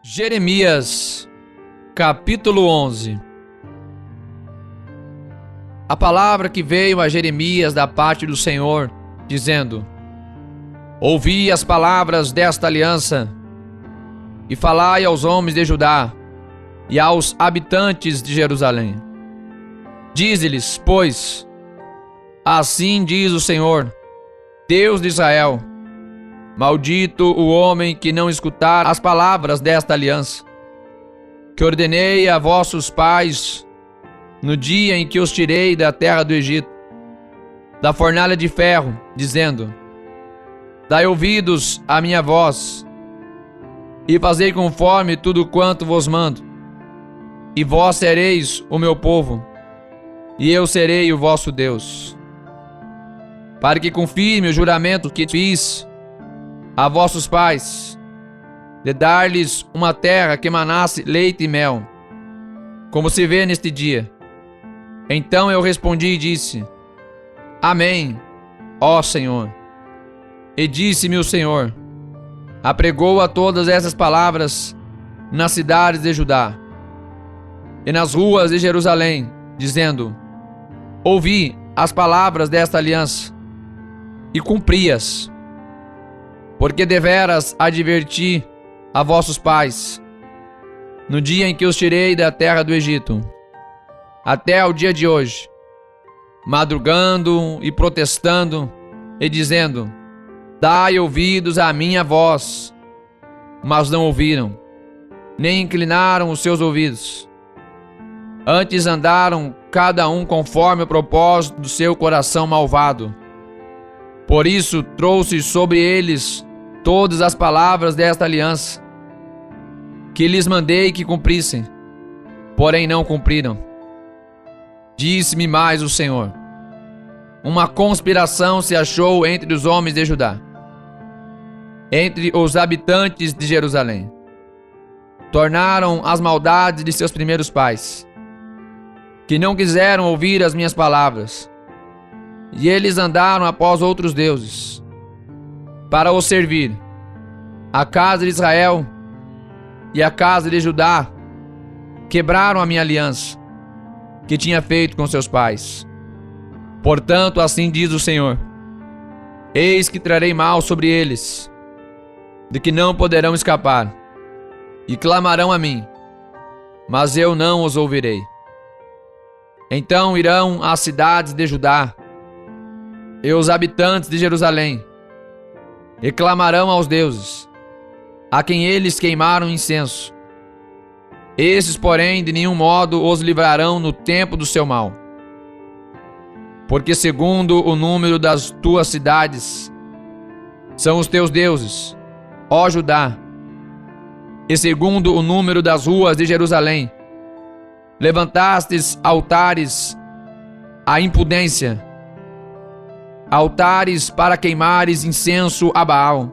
Jeremias, capítulo 11. A palavra que veio a Jeremias da parte do Senhor, dizendo: Ouvi as palavras desta aliança, e falai aos homens de Judá e aos habitantes de Jerusalém. Dize-lhes, pois, assim diz o Senhor, Deus de Israel: Maldito o homem que não escutar as palavras desta aliança, que ordenei a vossos pais no dia em que os tirei da terra do Egito, da fornalha de ferro, dizendo: Dai ouvidos à minha voz, e fazei conforme tudo quanto vos mando, e vós sereis o meu povo, e eu serei o vosso Deus. Para que confirme o juramento que fiz a vossos pais, de dar-lhes uma terra que emanasse leite e mel, como se vê neste dia. Então eu respondi e disse: Amém, ó Senhor. E disse-me o Senhor: Apregoa todas essas palavras nas cidades de Judá e nas ruas de Jerusalém, dizendo: Ouvi as palavras desta aliança e cumpri-as, porque deveras adverti a vossos pais no dia em que os tirei da terra do Egito, até o dia de hoje, madrugando e protestando e dizendo: Dai ouvidos à minha voz. Mas não ouviram, nem inclinaram os seus ouvidos. Antes andaram cada um conforme o propósito do seu coração malvado. Por isso trouxe sobre eles todas as palavras desta aliança, que lhes mandei que cumprissem, porém não cumpriram. Disse-me mais o Senhor: Uma conspiração se achou entre os homens de Judá, entre os habitantes de Jerusalém. Tornaram as maldades de seus primeiros pais, que não quiseram ouvir as minhas palavras, e eles andaram após outros deuses, para os servir. A casa de Israel e a casa de Judá quebraram a minha aliança, que tinha feito com seus pais. Portanto, assim diz o Senhor: Eis que trarei mal sobre eles, de que não poderão escapar, e clamarão a mim, mas eu não os ouvirei. Então irão às cidades de Judá e os habitantes de Jerusalém, e clamarão aos deuses, a quem eles queimaram incenso. Esses, porém, de nenhum modo os livrarão no tempo do seu mal. Porque segundo o número das tuas cidades são os teus deuses, ó Judá, e segundo o número das ruas de Jerusalém, levantastes altares à impudência, altares para queimares incenso a Baal.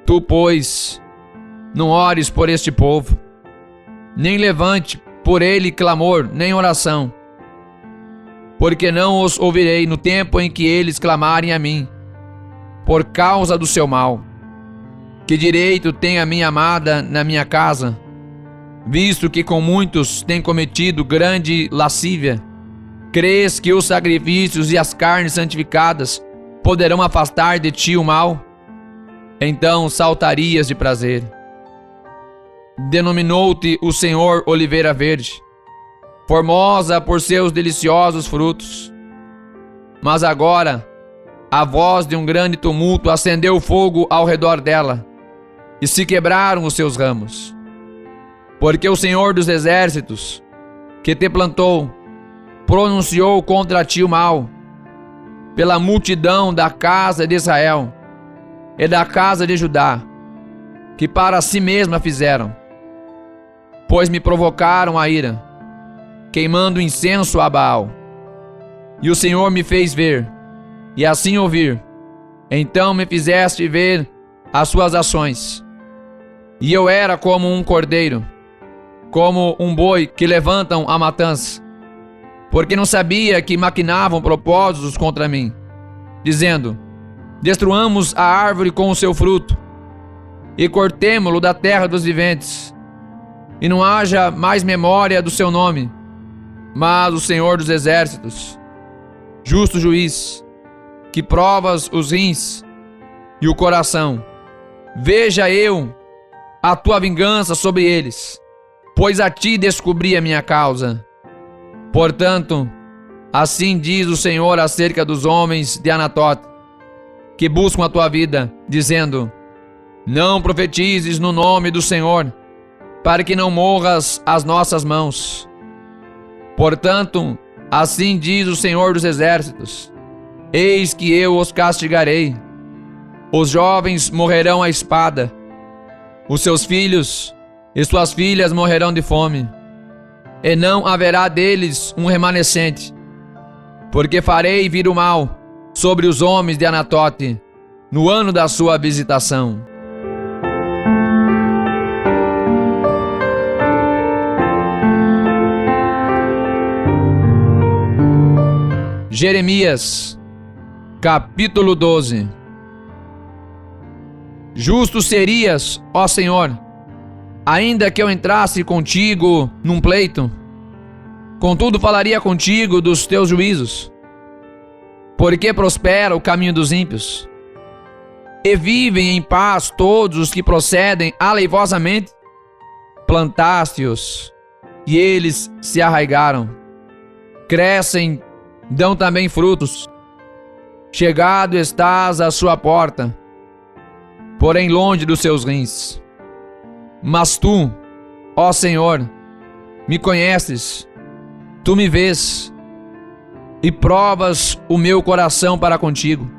Tu, pois, não ores por este povo, nem levante por ele clamor, nem oração, porque não os ouvirei no tempo em que eles clamarem a mim, por causa do seu mal. Que direito tem a minha amada na minha casa, visto que com muitos tem cometido grande lascívia? Crês que os sacrifícios e as carnes santificadas poderão afastar de ti o mal? Então saltarias de prazer. Denominou-te o Senhor oliveira verde, formosa por seus deliciosos frutos. Mas agora a voz de um grande tumulto acendeu fogo ao redor dela, e se quebraram os seus ramos. Porque o Senhor dos exércitos, que te plantou, pronunciou contra ti o mal, pela multidão da casa de Israel e da casa de Judá, que para si mesma fizeram. Pois me provocaram a ira, queimando incenso a Baal. E o Senhor me fez ver, e assim ouvir. Então me fizeste ver as suas ações. E eu era como um cordeiro, como um boi que levantam a matança, porque não sabia que maquinavam propósitos contra mim, dizendo: Destruamos a árvore com o seu fruto, e cortemo-lo da terra dos viventes, e não haja mais memória do seu nome. Mas o Senhor dos exércitos, justo juiz, que provas os rins e o coração, veja eu a tua vingança sobre eles, pois a ti descobri a minha causa. Portanto, assim diz o Senhor acerca dos homens de Anatote, que buscam a tua vida, dizendo: não profetizes no nome do Senhor, para que não morras às nossas mãos. Portanto, assim diz o Senhor dos exércitos: eis que eu os castigarei. Os jovens morrerão à espada, os seus filhos e suas filhas morrerão de fome, e não haverá deles um remanescente, porque farei vir o mal sobre os homens de Anatote no ano da sua visitação. Jeremias, capítulo 12. Justo serias, ó Senhor, ainda que eu entrasse contigo num pleito, contudo falaria contigo dos teus juízos, porque prospera o caminho dos ímpios, e vivem em paz todos os que procedem aleivosamente. Plantaste-os, e eles se arraigaram, crescem, dão também frutos. Chegado estás à sua porta, porém longe dos seus rins. Mas tu, ó Senhor, me conheces, tu me vês, e provas o meu coração para contigo.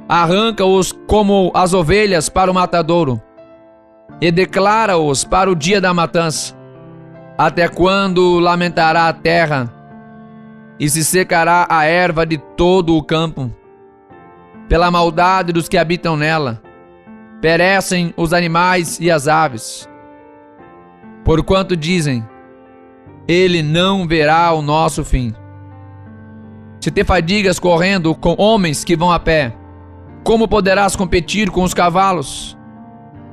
Arranca-os como as ovelhas para o matadouro, e declara-os para o dia da matança. Até quando lamentará a terra, e se secará a erva de todo o campo? Pela maldade dos que habitam nela, perecem os animais e as aves. Porquanto dizem: ele não verá o nosso fim. Se te fadigas correndo com homens que vão a pé, como poderás competir com os cavalos?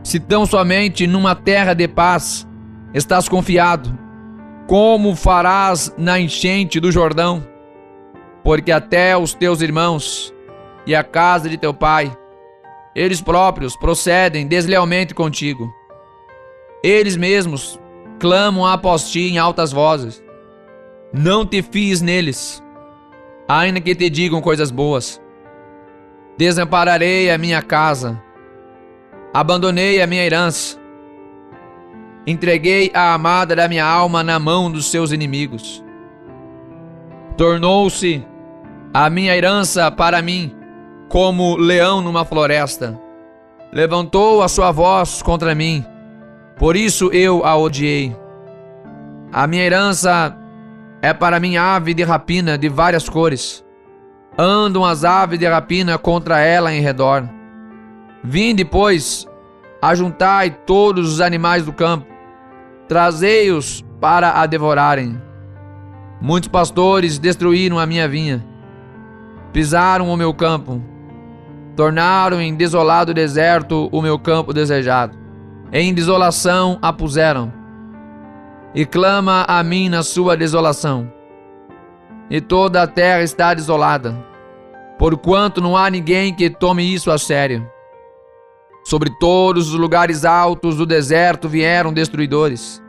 Se tão somente numa terra de paz estás confiado, como farás na enchente do Jordão? Porque até os teus irmãos e a casa de teu pai, eles próprios procedem deslealmente contigo. Eles mesmos clamam após ti em altas vozes. Não te fies neles, ainda que te digam coisas boas. Desampararei a minha casa, abandonei a minha herança, entreguei a amada da minha alma na mão dos seus inimigos. Tornou-se a minha herança para mim como leão numa floresta. Levantou a sua voz contra mim, por isso eu a odiei. A minha herança é para mim ave de rapina de várias cores. Andam as aves de rapina contra ela em redor. Vinde, pois, ajuntai todos os animais do campo, trazei-os para a devorarem. Muitos pastores destruíram a minha vinha, pisaram o meu campo, tornaram em desolado deserto o meu campo desejado. Em desolação a puseram, e clama a mim na sua desolação. E toda a terra está desolada, porquanto não há ninguém que tome isso a sério. Sobre todos os lugares altos do deserto vieram destruidores,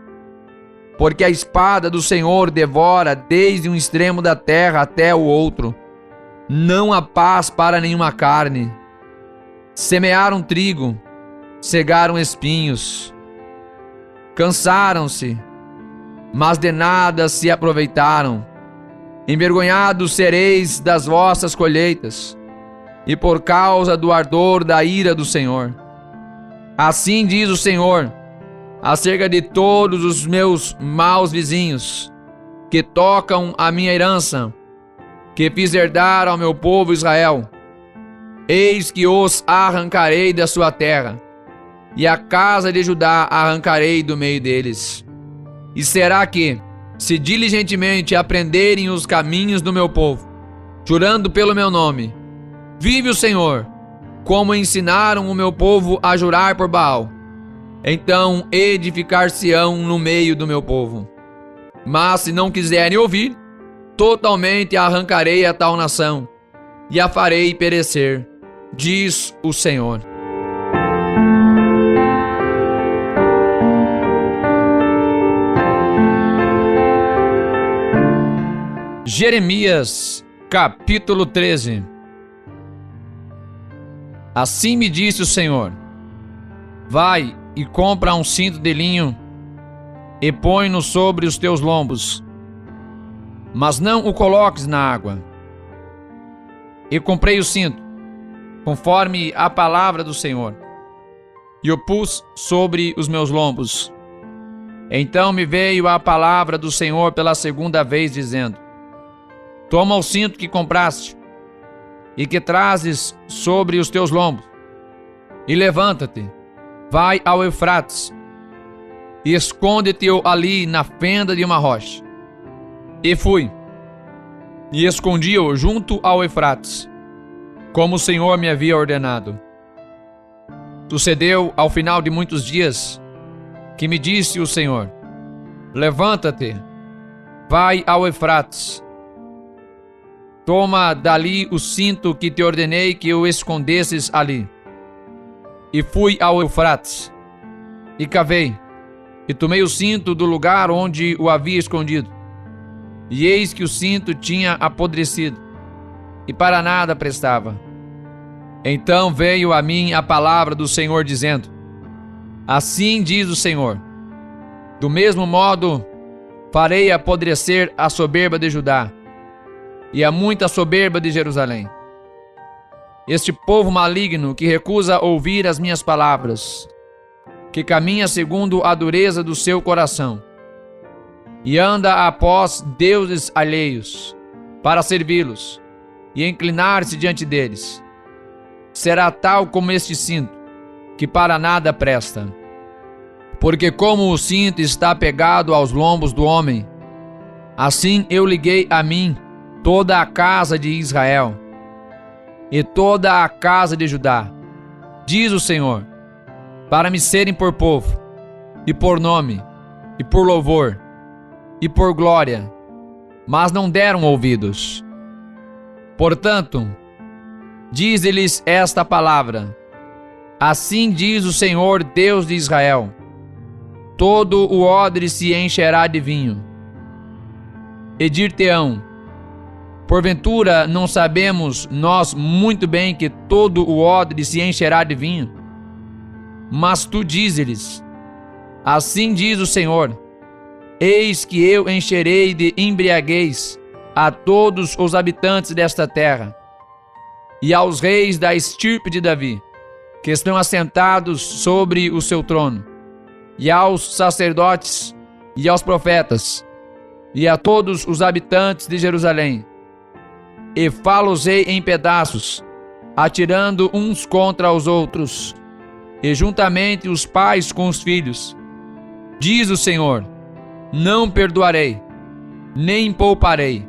porque a espada do Senhor devora desde um extremo da terra até o outro. Não há paz para nenhuma carne. Semearam trigo, cegaram espinhos. Cansaram-se, mas de nada se aproveitaram. Envergonhados sereis das vossas colheitas, e por causa do ardor da ira do Senhor. Assim diz o Senhor acerca de todos os meus maus vizinhos, que tocam a minha herança, que fiz herdar ao meu povo Israel. Eis que os arrancarei da sua terra, e a casa de Judá arrancarei do meio deles. E será que, se diligentemente aprenderem os caminhos do meu povo, jurando pelo meu nome, vive o Senhor, como ensinaram o meu povo a jurar por Baal, então edificar-se-ão no meio do meu povo. Mas se não quiserem ouvir, totalmente arrancarei a tal nação e a farei perecer, diz o Senhor. Jeremias, capítulo 13. Assim me disse o Senhor: vai e compra um cinto de linho e põe-no sobre os teus lombos, mas não o coloques na água. E comprei o cinto, conforme a palavra do Senhor, e o pus sobre os meus lombos. Então me veio a palavra do Senhor pela segunda vez, dizendo: toma o cinto que compraste e que trazes sobre os teus lombos, e levanta-te, vai ao Eufrates, e esconde-te ali na fenda de uma rocha. E fui, e escondi-o junto ao Eufrates, como o Senhor me havia ordenado. Sucedeu ao final de muitos dias, que me disse o Senhor: levanta-te, vai ao Eufrates, toma dali o cinto que te ordenei que o escondesses ali. E fui ao Eufrates, e cavei, e tomei o cinto do lugar onde o havia escondido. E eis que o cinto tinha apodrecido, e para nada prestava. Então veio a mim a palavra do Senhor, dizendo: assim diz o Senhor: do mesmo modo farei apodrecer a soberba de Judá, e a muita soberba de Jerusalém. Este povo maligno que recusa ouvir as minhas palavras, que caminha segundo a dureza do seu coração, e anda após deuses alheios, para servi-los e inclinar-se diante deles, será tal como este cinto, que para nada presta. Porque como o cinto está pegado aos lombos do homem, assim eu liguei a mim toda a casa de Israel e toda a casa de Judá, diz o Senhor, para me serem por povo, e por nome, e por louvor, e por glória, mas não deram ouvidos. Portanto, dize-lhes esta palavra: assim diz o Senhor Deus de Israel: todo o odre se encherá de vinho. E dir-te-ão: porventura não sabemos nós muito bem que todo o odre se encherá de vinho? Mas tu dize-lhes: assim diz o Senhor: eis que eu encherei de embriaguez a todos os habitantes desta terra, e aos reis da estirpe de Davi, que estão assentados sobre o seu trono, e aos sacerdotes, e aos profetas, e a todos os habitantes de Jerusalém, e fá-los-ei em pedaços, atirando uns contra os outros, e juntamente os pais com os filhos. Diz o Senhor: não perdoarei, nem pouparei,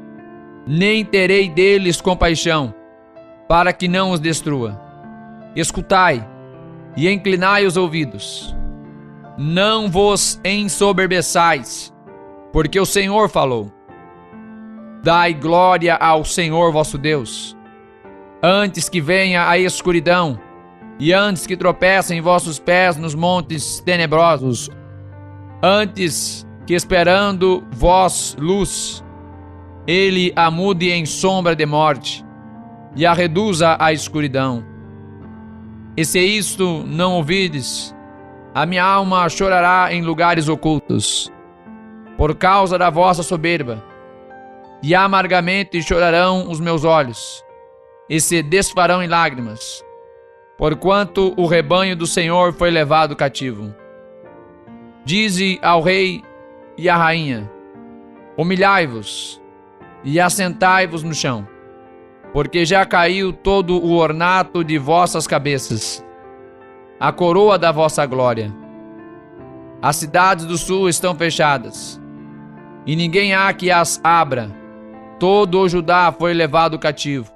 nem terei deles compaixão, para que não os destrua. Escutai e inclinai os ouvidos. Não vos ensoberbeçais, porque o Senhor falou. Dai glória ao Senhor vosso Deus, antes que venha a escuridão, e antes que tropecem vossos pés nos montes tenebrosos, antes que esperando vós luz, ele a mude em sombra de morte, e a reduza à escuridão. E se isto não ouvides, a minha alma chorará em lugares ocultos, por causa da vossa soberba, e amargamente chorarão os meus olhos, e se desfarão em lágrimas, porquanto o rebanho do Senhor foi levado cativo. Dize ao rei e à rainha: humilhai-vos e assentai-vos no chão, porque já caiu todo o ornato de vossas cabeças, a coroa da vossa glória. As cidades do sul estão fechadas, e ninguém há que as abra. Todo o Judá foi levado cativo,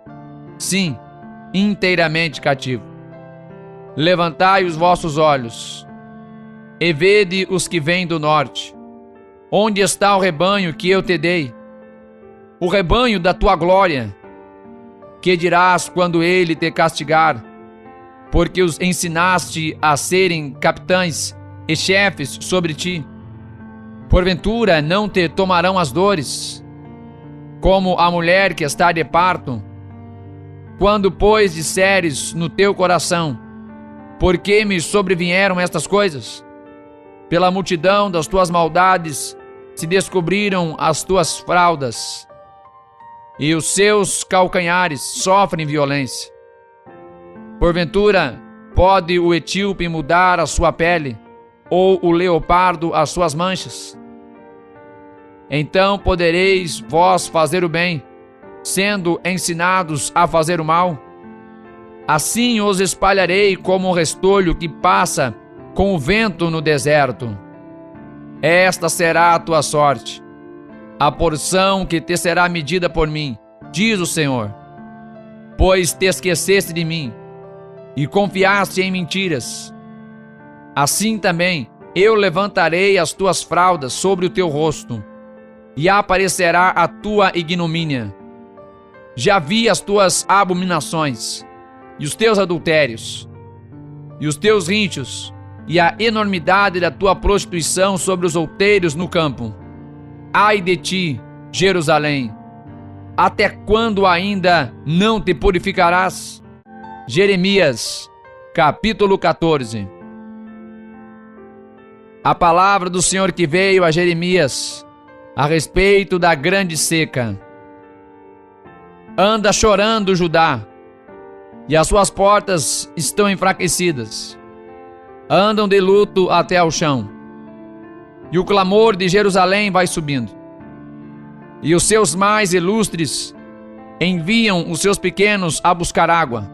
sim, inteiramente cativo. Levantai os vossos olhos, e vede os que vêm do norte. Onde está o rebanho que eu te dei? O rebanho da tua glória. Que dirás quando ele te castigar? Porque os ensinaste a serem capitães e chefes sobre ti. Porventura não te tomarão as dores, como a mulher que está de parto? Quando, pois, disseres no teu coração: por que me sobrevieram estas coisas? Pela multidão das tuas maldades se descobriram as tuas fraldas, e os seus calcanhares sofrem violência. Porventura, pode o etíope mudar a sua pele, ou o leopardo as suas manchas? Então podereis vós fazer o bem, sendo ensinados a fazer o mal? Assim os espalharei como um restolho que passa com o vento no deserto. Esta será a tua sorte, a porção que te será medida por mim, diz o Senhor. Pois te esqueceste de mim e confiaste em mentiras. Assim também eu levantarei as tuas fraldas sobre o teu rosto, e aparecerá a tua ignomínia. Já vi as tuas abominações, e os teus adultérios, e os teus ríntios, e a enormidade da tua prostituição sobre os outeiros no campo. Ai de ti, Jerusalém! Até quando ainda não te purificarás? Jeremias, capítulo 14. A palavra do Senhor que veio a Jeremias a respeito da grande seca. Anda chorando Judá, e as suas portas estão enfraquecidas. Andam de luto até ao chão, e o clamor de Jerusalém vai subindo. E os seus mais ilustres enviam os seus pequenos a buscar água.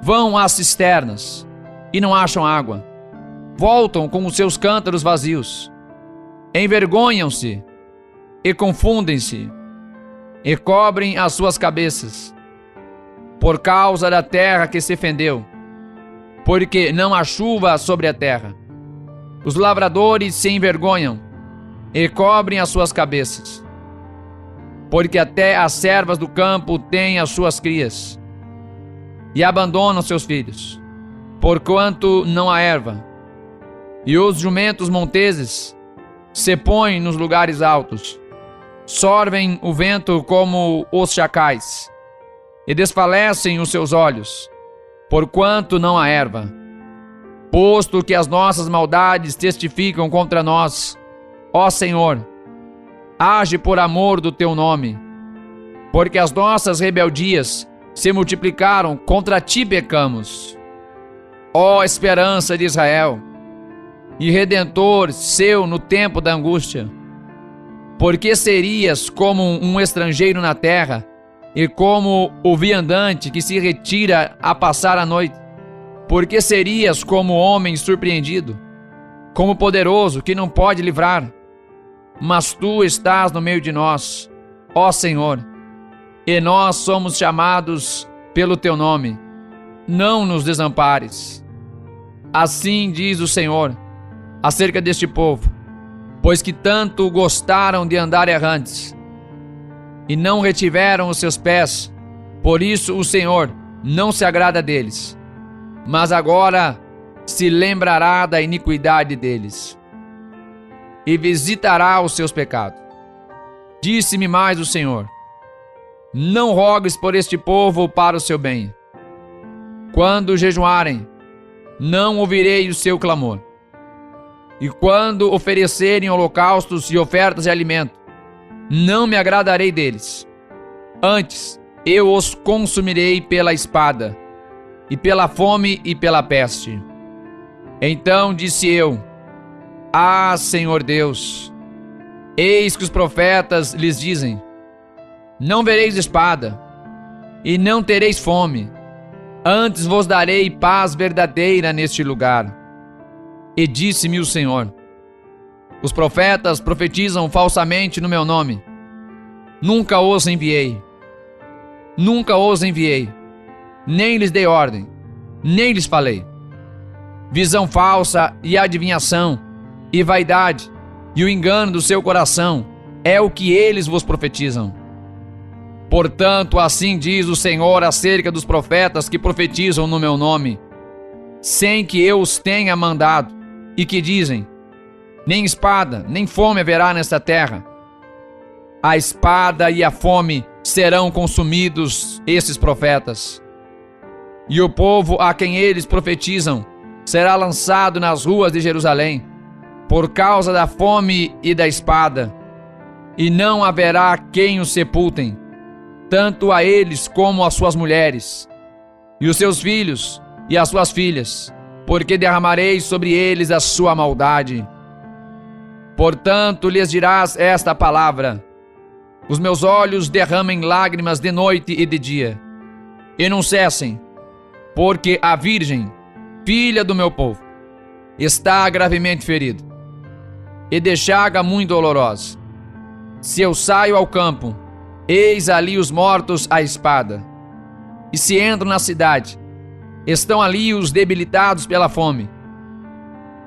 Vão às cisternas e não acham água. Voltam com os seus cântaros vazios. Envergonham-se e confundem-se e cobrem as suas cabeças por causa da terra que se fendeu, porque não há chuva sobre a terra. Os lavradores se envergonham e cobrem as suas cabeças, porque até as servas do campo têm as suas crias e abandonam seus filhos, porquanto não há erva. E os jumentos monteses se põem nos lugares altos, sorvem o vento como os chacais, e desfalecem os seus olhos, porquanto não há erva. Posto que as nossas maldades testificam contra nós, ó Senhor, age por amor do teu nome, porque as nossas rebeldias se multiplicaram, contra ti pecamos. Ó esperança de Israel, e Redentor seu no tempo da angústia, porque serias como um estrangeiro na terra, e como o viandante que se retira a passar a noite? Porque serias como homem surpreendido, como poderoso que não pode livrar? Mas tu estás no meio de nós, ó Senhor, e nós somos chamados pelo teu nome. Não nos desampares. Assim diz o Senhor acerca deste povo, pois que tanto gostaram de andar errantes e não retiveram os seus pés, por isso o Senhor não se agrada deles, mas agora se lembrará da iniquidade deles e visitará os seus pecados. Disse-me mais o Senhor: não rogues por este povo para o seu bem. Quando jejuarem, não ouvirei o seu clamor. E quando oferecerem holocaustos e ofertas de alimento, não me agradarei deles. Antes, eu os consumirei pela espada, e pela fome e pela peste. Então disse eu: ah, Senhor Deus, eis que os profetas lhes dizem: não vereis espada, e não tereis fome, antes vos darei paz verdadeira neste lugar. E disse-me o Senhor: os profetas profetizam falsamente no meu nome. Nunca os enviei, nem lhes dei ordem, nem lhes falei. Visão falsa e adivinhação, e vaidade, e o engano do seu coração, é o que eles vos profetizam. Portanto, assim diz o Senhor acerca dos profetas que profetizam no meu nome, sem que eu os tenha mandado, e que dizem: nem espada, nem fome haverá nesta terra. A espada e a fome serão consumidos esses profetas. E o povo a quem eles profetizam será lançado nas ruas de Jerusalém, por causa da fome e da espada, e não haverá quem os sepultem, tanto a eles como as suas mulheres, e os seus filhos e as suas filhas, porque derramarei sobre eles a sua maldade. Portanto, lhes dirás esta palavra: os meus olhos derramem lágrimas de noite e de dia, e não cessem, porque a virgem, filha do meu povo, está gravemente ferida, e de chaga muito dolorosa. Se eu saio ao campo, eis ali os mortos à espada. E se entro na cidade, estão ali os debilitados pela fome.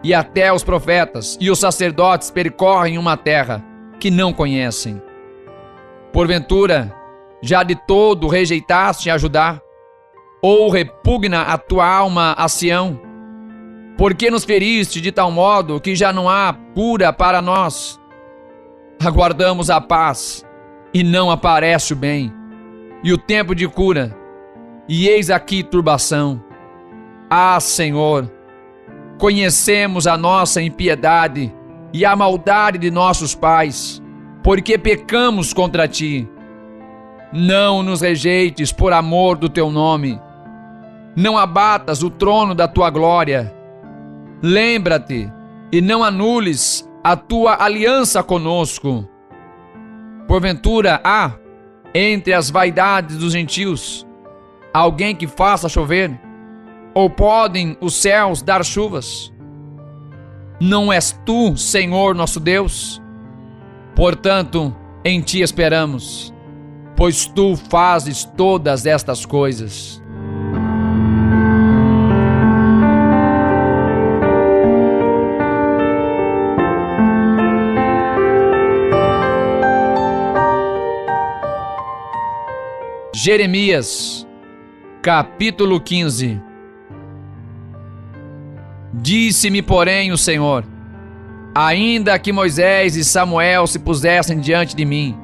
E até os profetas e os sacerdotes percorrem uma terra que não conhecem. Porventura, já de todo rejeitaste a Judá? Ou repugna a tua alma a Sião? Por que nos feriste de tal modo que já não há cura para nós? Aguardamos a paz, e não aparece o bem, e o tempo de cura, e eis aqui turbação. Ah, Senhor, conhecemos a nossa impiedade e a maldade de nossos pais, porque pecamos contra ti. Não nos rejeites por amor do teu nome. Não abatas o trono da tua glória. Lembra-te e não anules a tua aliança conosco. Porventura há, entre as vaidades dos gentios, alguém que faça chover? Ou podem os céus dar chuvas? Não és tu, Senhor nosso Deus? Portanto, em ti esperamos, pois tu fazes todas estas coisas. Jeremias, capítulo 15. Disse-me, porém, o Senhor: ainda que Moisés e Samuel se pusessem diante de mim,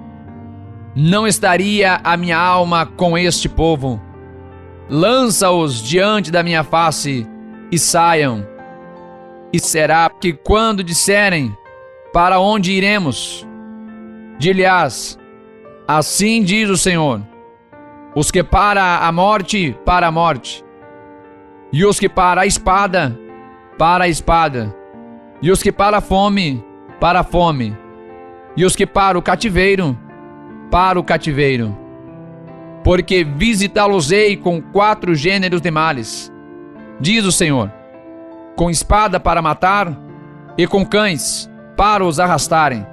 não estaria a minha alma com este povo. Lança-os diante da minha face e saiam. E será que quando disserem: para onde iremos? Dir-lhe-ás: assim diz o Senhor, os que para a morte, e os que para a espada, e os que para a fome, e os que para o cativeiro, porque visitá-los-ei com 4 gêneros de males, diz o Senhor, com espada para matar, e com cães para os arrastarem,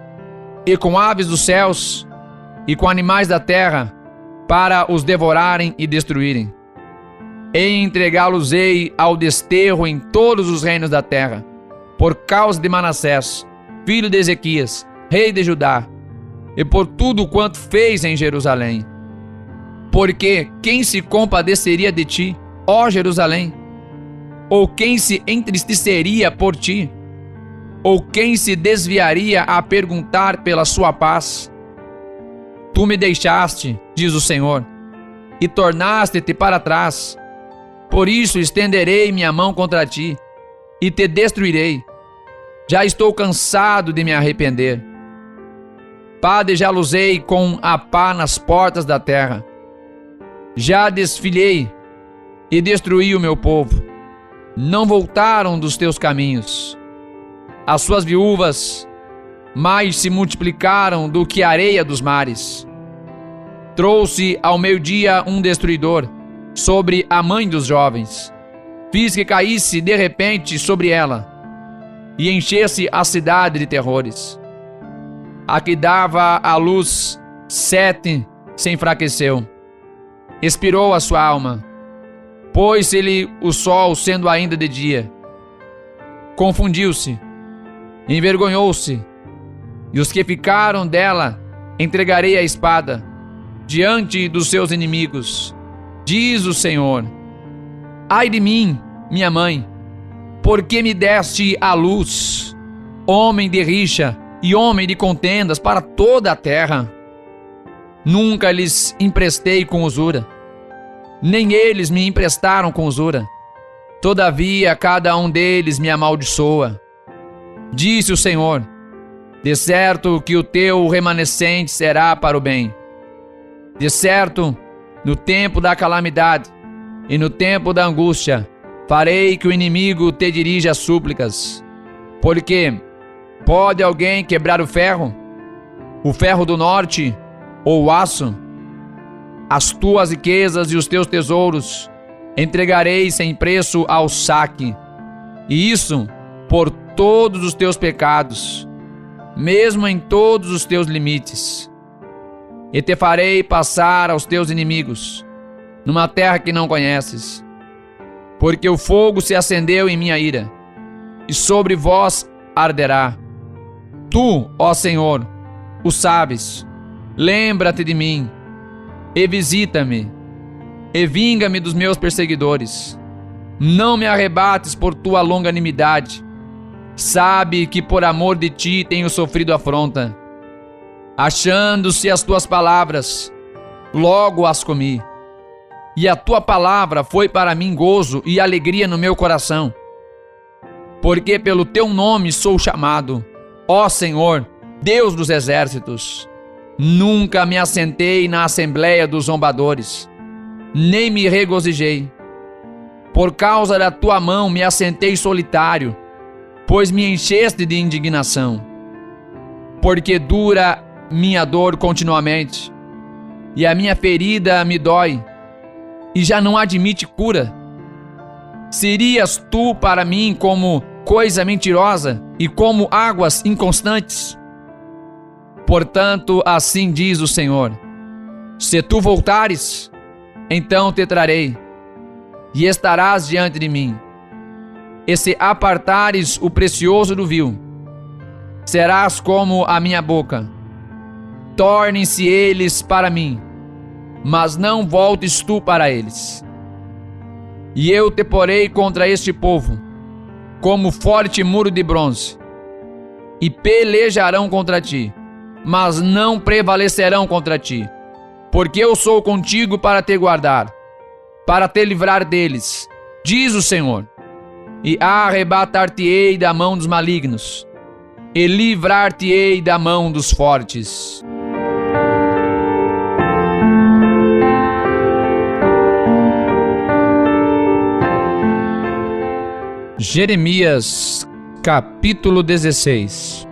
e com aves dos céus, e com animais da terra, para os devorarem e destruírem. E entregá-los-ei ao desterro em todos os reinos da terra, por causa de Manassés, filho de Ezequias, rei de Judá, e por tudo quanto fez em Jerusalém. Porque quem se compadeceria de ti, ó Jerusalém? Ou quem se entristeceria por ti? Ou quem se desviaria a perguntar pela sua paz? Tu me deixaste, diz o Senhor, e tornaste-te para trás. Por isso estenderei minha mão contra ti, e te destruirei. Já estou cansado de me arrepender. Padejá-los-ei com a pá nas portas da terra. Já desfilhei e destruí o meu povo. Não voltaram dos teus caminhos. As suas viúvas mais se multiplicaram do que a areia dos mares. Trouxe ao meio-dia um destruidor sobre a mãe dos jovens. Fiz que caísse de repente sobre ela e enchesse a cidade de terrores. A que dava à luz 7 se enfraqueceu, expirou a sua alma. Pôs-se-lhe o sol, sendo ainda de dia. Confundiu-se, envergonhou-se, e os que ficaram dela entregarei à espada, diante dos seus inimigos, diz o Senhor. Ai de mim, minha mãe, porque me deste à luz, homem de rixa e homem de contendas para toda a terra. Nunca lhes emprestei com usura, nem eles me emprestaram com usura. Todavia cada um deles me amaldiçoa. Disse o Senhor: de certo que o teu remanescente será para o bem. De certo, no tempo da calamidade e no tempo da angústia, farei que o inimigo te dirija súplicas. Porque pode alguém quebrar o ferro do norte ou o aço? As tuas riquezas e os teus tesouros entregarei sem preço ao saque, e isso por todos os teus pecados, mesmo em todos os teus limites. E te farei passar aos teus inimigos, numa terra que não conheces, porque o fogo se acendeu em minha ira, e sobre vós arderá. Tu, ó Senhor, o sabes. Lembra-te de mim, e visita-me, e vinga-me dos meus perseguidores. Não me arrebates por tua longanimidade. Sabe que por amor de ti tenho sofrido afronta. Achando-se as tuas palavras, logo as comi. E a tua palavra foi para mim gozo e alegria no meu coração. Porque pelo teu nome sou chamado, ó Senhor, Deus dos exércitos. Nunca me assentei na assembleia dos zombadores, nem me regozijei. Por causa da tua mão me assentei solitário, pois me encheste de indignação. Porque dura minha dor continuamente, e a minha ferida me dói, e já não admite cura. Serias tu para mim como coisa mentirosa e como águas inconstantes? Portanto, assim diz o Senhor: se tu voltares, então te trarei, e estarás diante de mim. E se apartares o precioso do vil, serás como a minha boca. Tornem-se eles para mim, mas não voltes tu para eles. E eu te porei contra este povo, como forte muro de bronze, e pelejarão contra ti, mas não prevalecerão contra ti, porque eu sou contigo para te guardar, para te livrar deles, diz o Senhor, e arrebatar-te-ei da mão dos malignos, e livrar-te-ei da mão dos fortes. Jeremias, capítulo 16.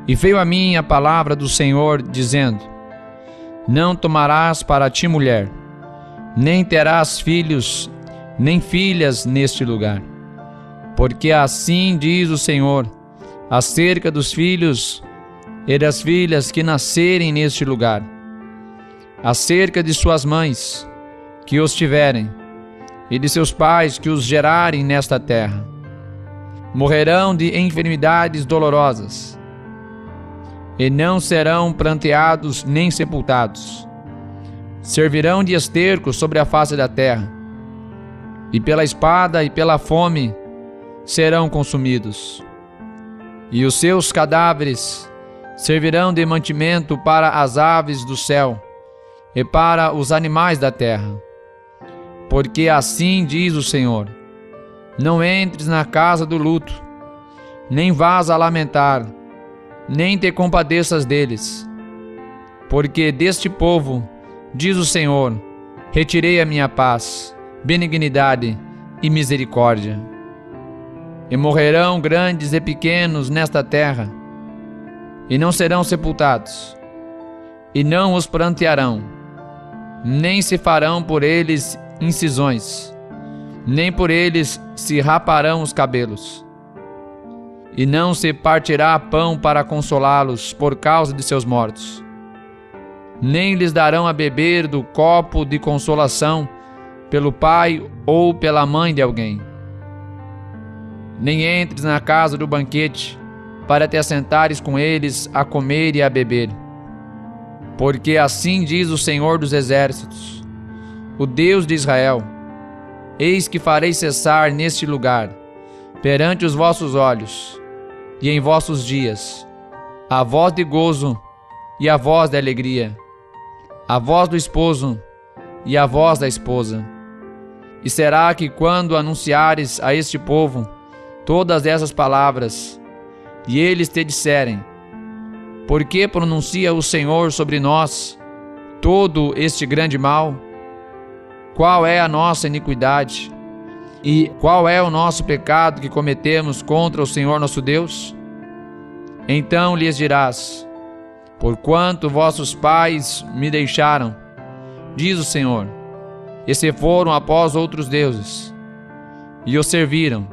E veio a mim a palavra do Senhor, dizendo: não tomarás para ti mulher, nem terás filhos, nem filhas neste lugar. Porque assim diz o Senhor, acerca dos filhos e das filhas que nascerem neste lugar, acerca de suas mães, que os tiverem, e de seus pais que os gerarem nesta terra. Morrerão de enfermidades dolorosas, e não serão pranteados nem sepultados. Servirão de esterco sobre a face da terra, e pela espada e pela fome serão consumidos. E os seus cadáveres servirão de mantimento para as aves do céu e para os animais da terra. Porque assim diz o Senhor: não entres na casa do luto, nem vás a lamentar, nem te compadeças deles. Porque deste povo, diz o Senhor, retirei a minha paz, benignidade e misericórdia. E morrerão grandes e pequenos nesta terra, e não serão sepultados, e não os prantearão, nem se farão por eles incisões, nem por eles se raparão os cabelos. E não se partirá pão para consolá-los por causa de seus mortos, nem lhes darão a beber do copo de consolação pelo pai ou pela mãe de alguém. Nem entres na casa do banquete, para te assentares com eles a comer e a beber. Porque assim diz o Senhor dos Exércitos, o Deus de Israel: eis que farei cessar neste lugar, perante os vossos olhos, e em vossos dias, a voz de gozo e a voz de alegria, a voz do esposo e a voz da esposa. E será que quando anunciares a este povo todas essas palavras, e eles te disserem: por que pronuncia o Senhor sobre nós todo este grande mal? Qual é a nossa iniquidade? E qual é o nosso pecado que cometemos contra o Senhor nosso Deus? Então lhes dirás: porquanto vossos pais me deixaram, diz o Senhor, e se foram após outros deuses, e os serviram,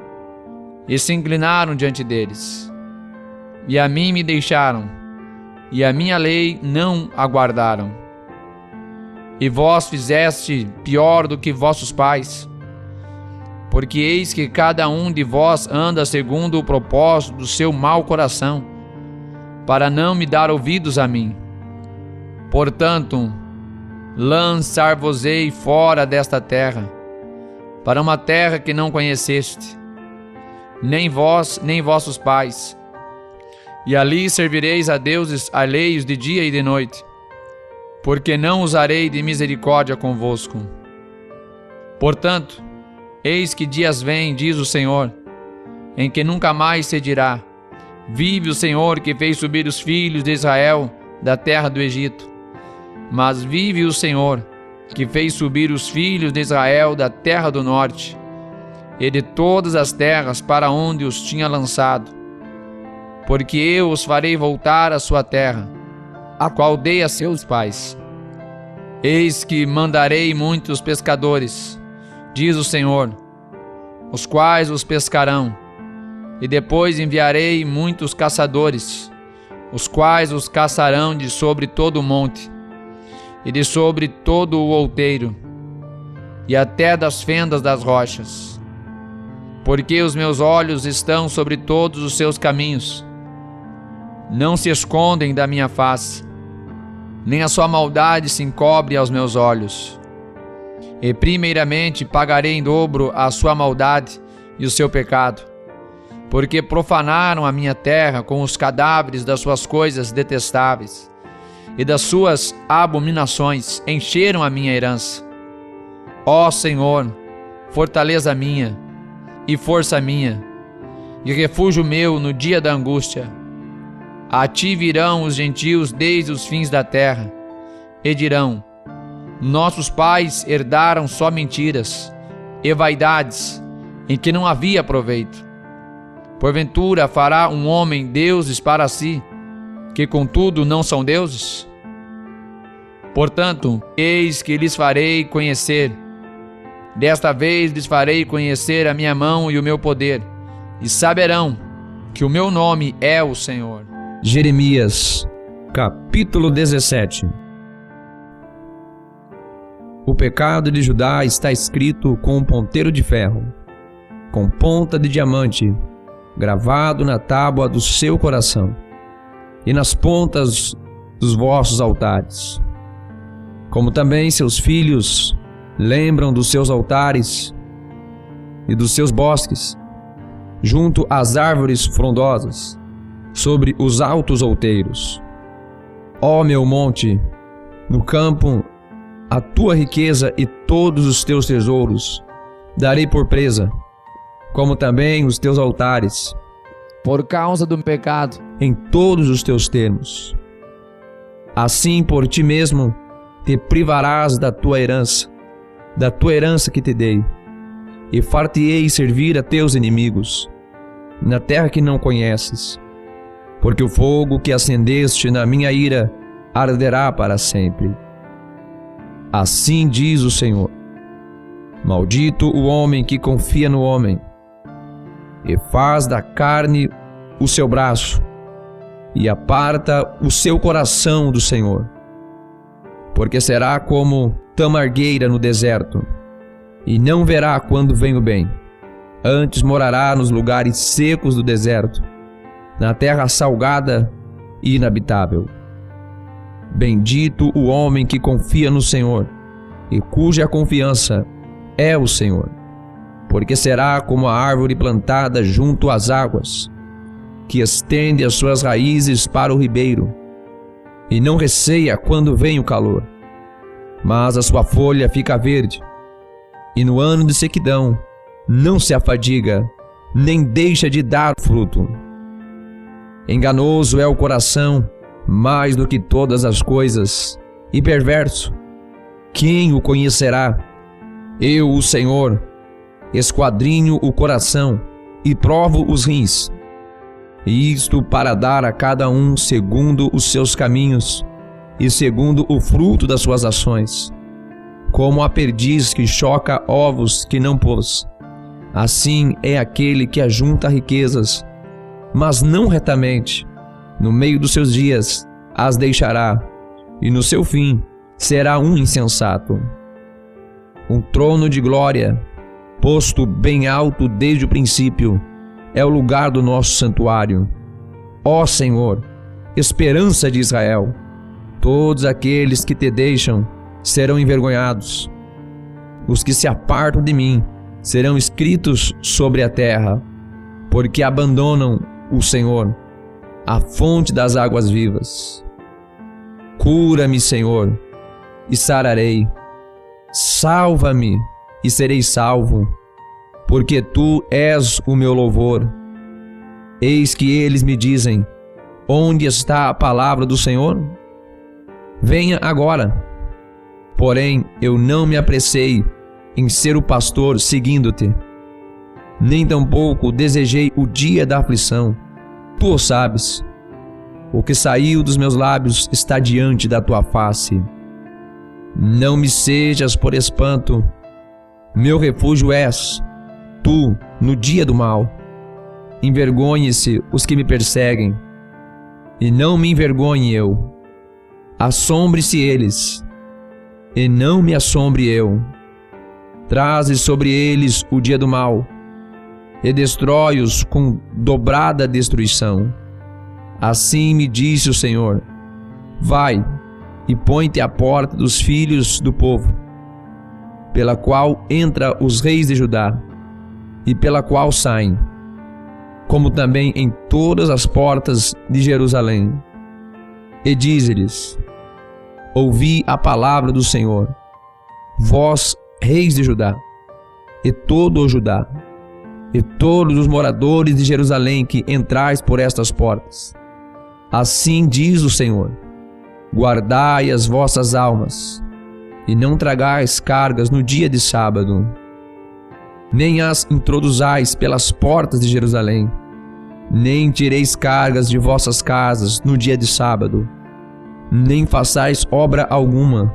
e se inclinaram diante deles, e a mim me deixaram, e a minha lei não aguardaram. E vós fizeste pior do que vossos pais, porque eis que cada um de vós anda segundo o propósito do seu mau coração, para não me dar ouvidos a mim. Portanto, lançar-vos-ei fora desta terra, para uma terra que não conheceste, nem vós, nem vossos pais, e ali servireis a deuses alheios de dia e de noite, porque não usarei de misericórdia convosco. Portanto, eis que dias vêm, diz o Senhor, em que nunca mais se dirá: vive o Senhor que fez subir os filhos de Israel da terra do Egito. Mas vive o Senhor que fez subir os filhos de Israel da terra do norte e de todas as terras para onde os tinha lançado. Porque eu os farei voltar à sua terra, a qual dei a seus pais. Eis que mandarei muitos pescadores, diz o Senhor, os quais os pescarão, e depois enviarei muitos caçadores, os quais os caçarão de sobre todo o monte, e de sobre todo o outeiro, e até das fendas das rochas. Porque os meus olhos estão sobre todos os seus caminhos, não se escondem da minha face, nem a sua maldade se encobre aos meus olhos. E primeiramente pagarei em dobro a sua maldade e o seu pecado, porque profanaram a minha terra com os cadáveres das suas coisas detestáveis, e das suas abominações encheram a minha herança. Ó Senhor, fortaleza minha, e força minha, e refúgio meu no dia da angústia. A ti virão os gentios desde os fins da terra, e dirão: nossos pais herdaram só mentiras e vaidades, em que não havia proveito. Porventura fará um homem deuses para si, que contudo não são deuses? Portanto, eis que lhes farei conhecer, desta vez lhes farei conhecer a minha mão e o meu poder, e saberão que o meu nome é o Senhor. Jeremias, capítulo 17. O pecado de Judá está escrito com um ponteiro de ferro, com ponta de diamante, gravado na tábua do seu coração, e nas pontas dos vossos altares. Como também seus filhos lembram dos seus altares e dos seus bosques, junto às árvores frondosas, sobre os altos outeiros. Ó meu monte, no campo, a tua riqueza e todos os teus tesouros darei por presa, como também os teus altares, Por causa do pecado, em todos os teus termos. Assim por ti mesmo te privarás da tua herança que te dei, e far-te-ei servir a teus inimigos, na terra que não conheces, porque o fogo que acendeste na minha ira arderá para sempre. Assim diz o Senhor: maldito o homem que confia no homem, e faz da carne o seu braço, e aparta o seu coração do Senhor. Porque será como tamargueira no deserto, e não verá quando vem o bem. Antes morará nos lugares secos do deserto, na terra salgada e inabitável. Bendito o homem que confia no Senhor, e cuja confiança é o Senhor, porque será como a árvore plantada junto às águas, que estende as suas raízes para o ribeiro, e não receia quando vem o calor, mas a sua folha fica verde, e no ano de sequidão não se afadiga, nem deixa de dar fruto. Enganoso é o coração mais do que todas as coisas, e perverso. Quem o conhecerá? Eu, o Senhor, esquadrinho o coração e provo os rins, e isto para dar a cada um segundo os seus caminhos e segundo o fruto das suas ações. Como a perdiz que choca ovos que não pôs, assim é aquele que ajunta riquezas, mas não retamente. No meio dos seus dias as deixará, e no seu fim será um insensato. Um trono de glória, posto bem alto desde o princípio, é o lugar do nosso santuário. Ó Senhor, esperança de Israel, todos aqueles que te deixam serão envergonhados. Os que se apartam de mim serão escritos sobre a terra, porque abandonam o Senhor, a fonte das águas vivas. Cura-me, Senhor, e sararei. Salva-me e serei salvo, porque tu és o meu louvor. Eis que eles me dizem: onde está a palavra do Senhor? Venha agora. Porém, eu não me apressei em ser o pastor seguindo-te, nem tampouco desejei o dia da aflição. Tu o sabes. O que saiu dos meus lábios está diante da tua face. Não me sejas por espanto, meu refúgio és tu no dia do mal. Envergonhe-se os que me perseguem, e não me envergonhe eu. Assombre-se eles, e não me assombre eu. Traze sobre eles o dia do mal, e destrói-os com dobrada destruição. Assim me disse o Senhor: vai e põe-te à porta dos filhos do povo, pela qual entra os reis de Judá, e pela qual saem, como também em todas as portas de Jerusalém. E dize-lhes: ouvi a palavra do Senhor, vós, reis de Judá, e todo o Judá, e todos os moradores de Jerusalém que entrais por estas portas. Assim diz o Senhor: guardai as vossas almas, e não tragais cargas no dia de sábado, nem as introduzais pelas portas de Jerusalém, nem tireis cargas de vossas casas no dia de sábado, nem façais obra alguma.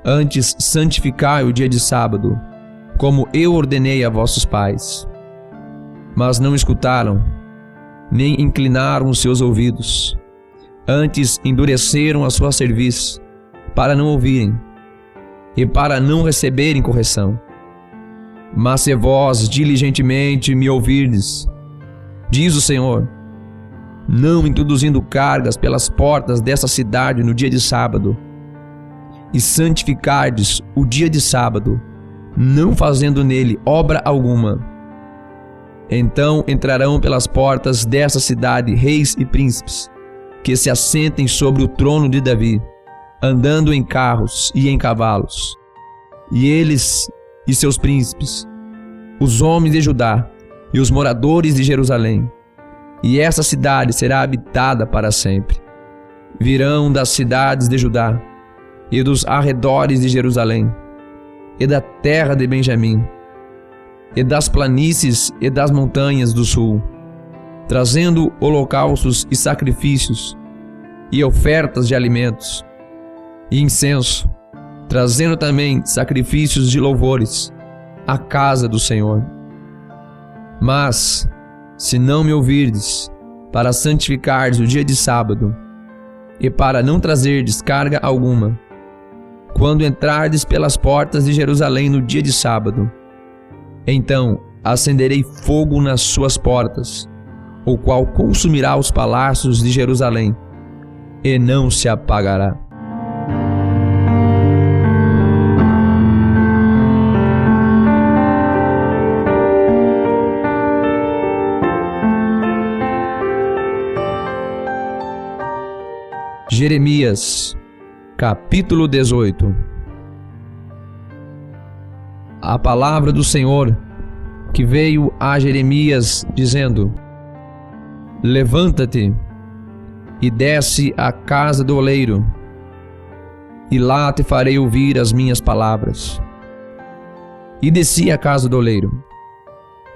Antes santificai o dia de sábado, como eu ordenei a vossos pais. Mas não escutaram, nem inclinaram os seus ouvidos. Antes endureceram a sua cerviz, para não ouvirem, e para não receberem correção. Mas se vós diligentemente me ouvirdes, diz o Senhor, não introduzindo cargas pelas portas dessa cidade no dia de sábado, e santificardes o dia de sábado, não fazendo nele obra alguma, então entrarão pelas portas dessa cidade reis e príncipes, que se assentem sobre o trono de Davi, andando em carros e em cavalos, e eles e seus príncipes, os homens de Judá e os moradores de Jerusalém, e essa cidade será habitada para sempre. Virão das cidades de Judá e dos arredores de Jerusalém, e da terra de Benjamim, e das planícies e das montanhas do sul, trazendo holocaustos e sacrifícios, e ofertas de alimentos, e incenso, trazendo também sacrifícios de louvores à casa do Senhor. Mas, se não me ouvirdes, para santificardes o dia de sábado, e para não trazerdes carga alguma, quando entrardes pelas portas de Jerusalém no dia de sábado, então acenderei fogo nas suas portas, o qual consumirá os palácios de Jerusalém, e não se apagará. Jeremias, capítulo 18. A palavra do Senhor que veio a Jeremias, dizendo: Levanta-te e desce à casa do oleiro, e lá te farei ouvir as minhas palavras. E desci à casa do oleiro,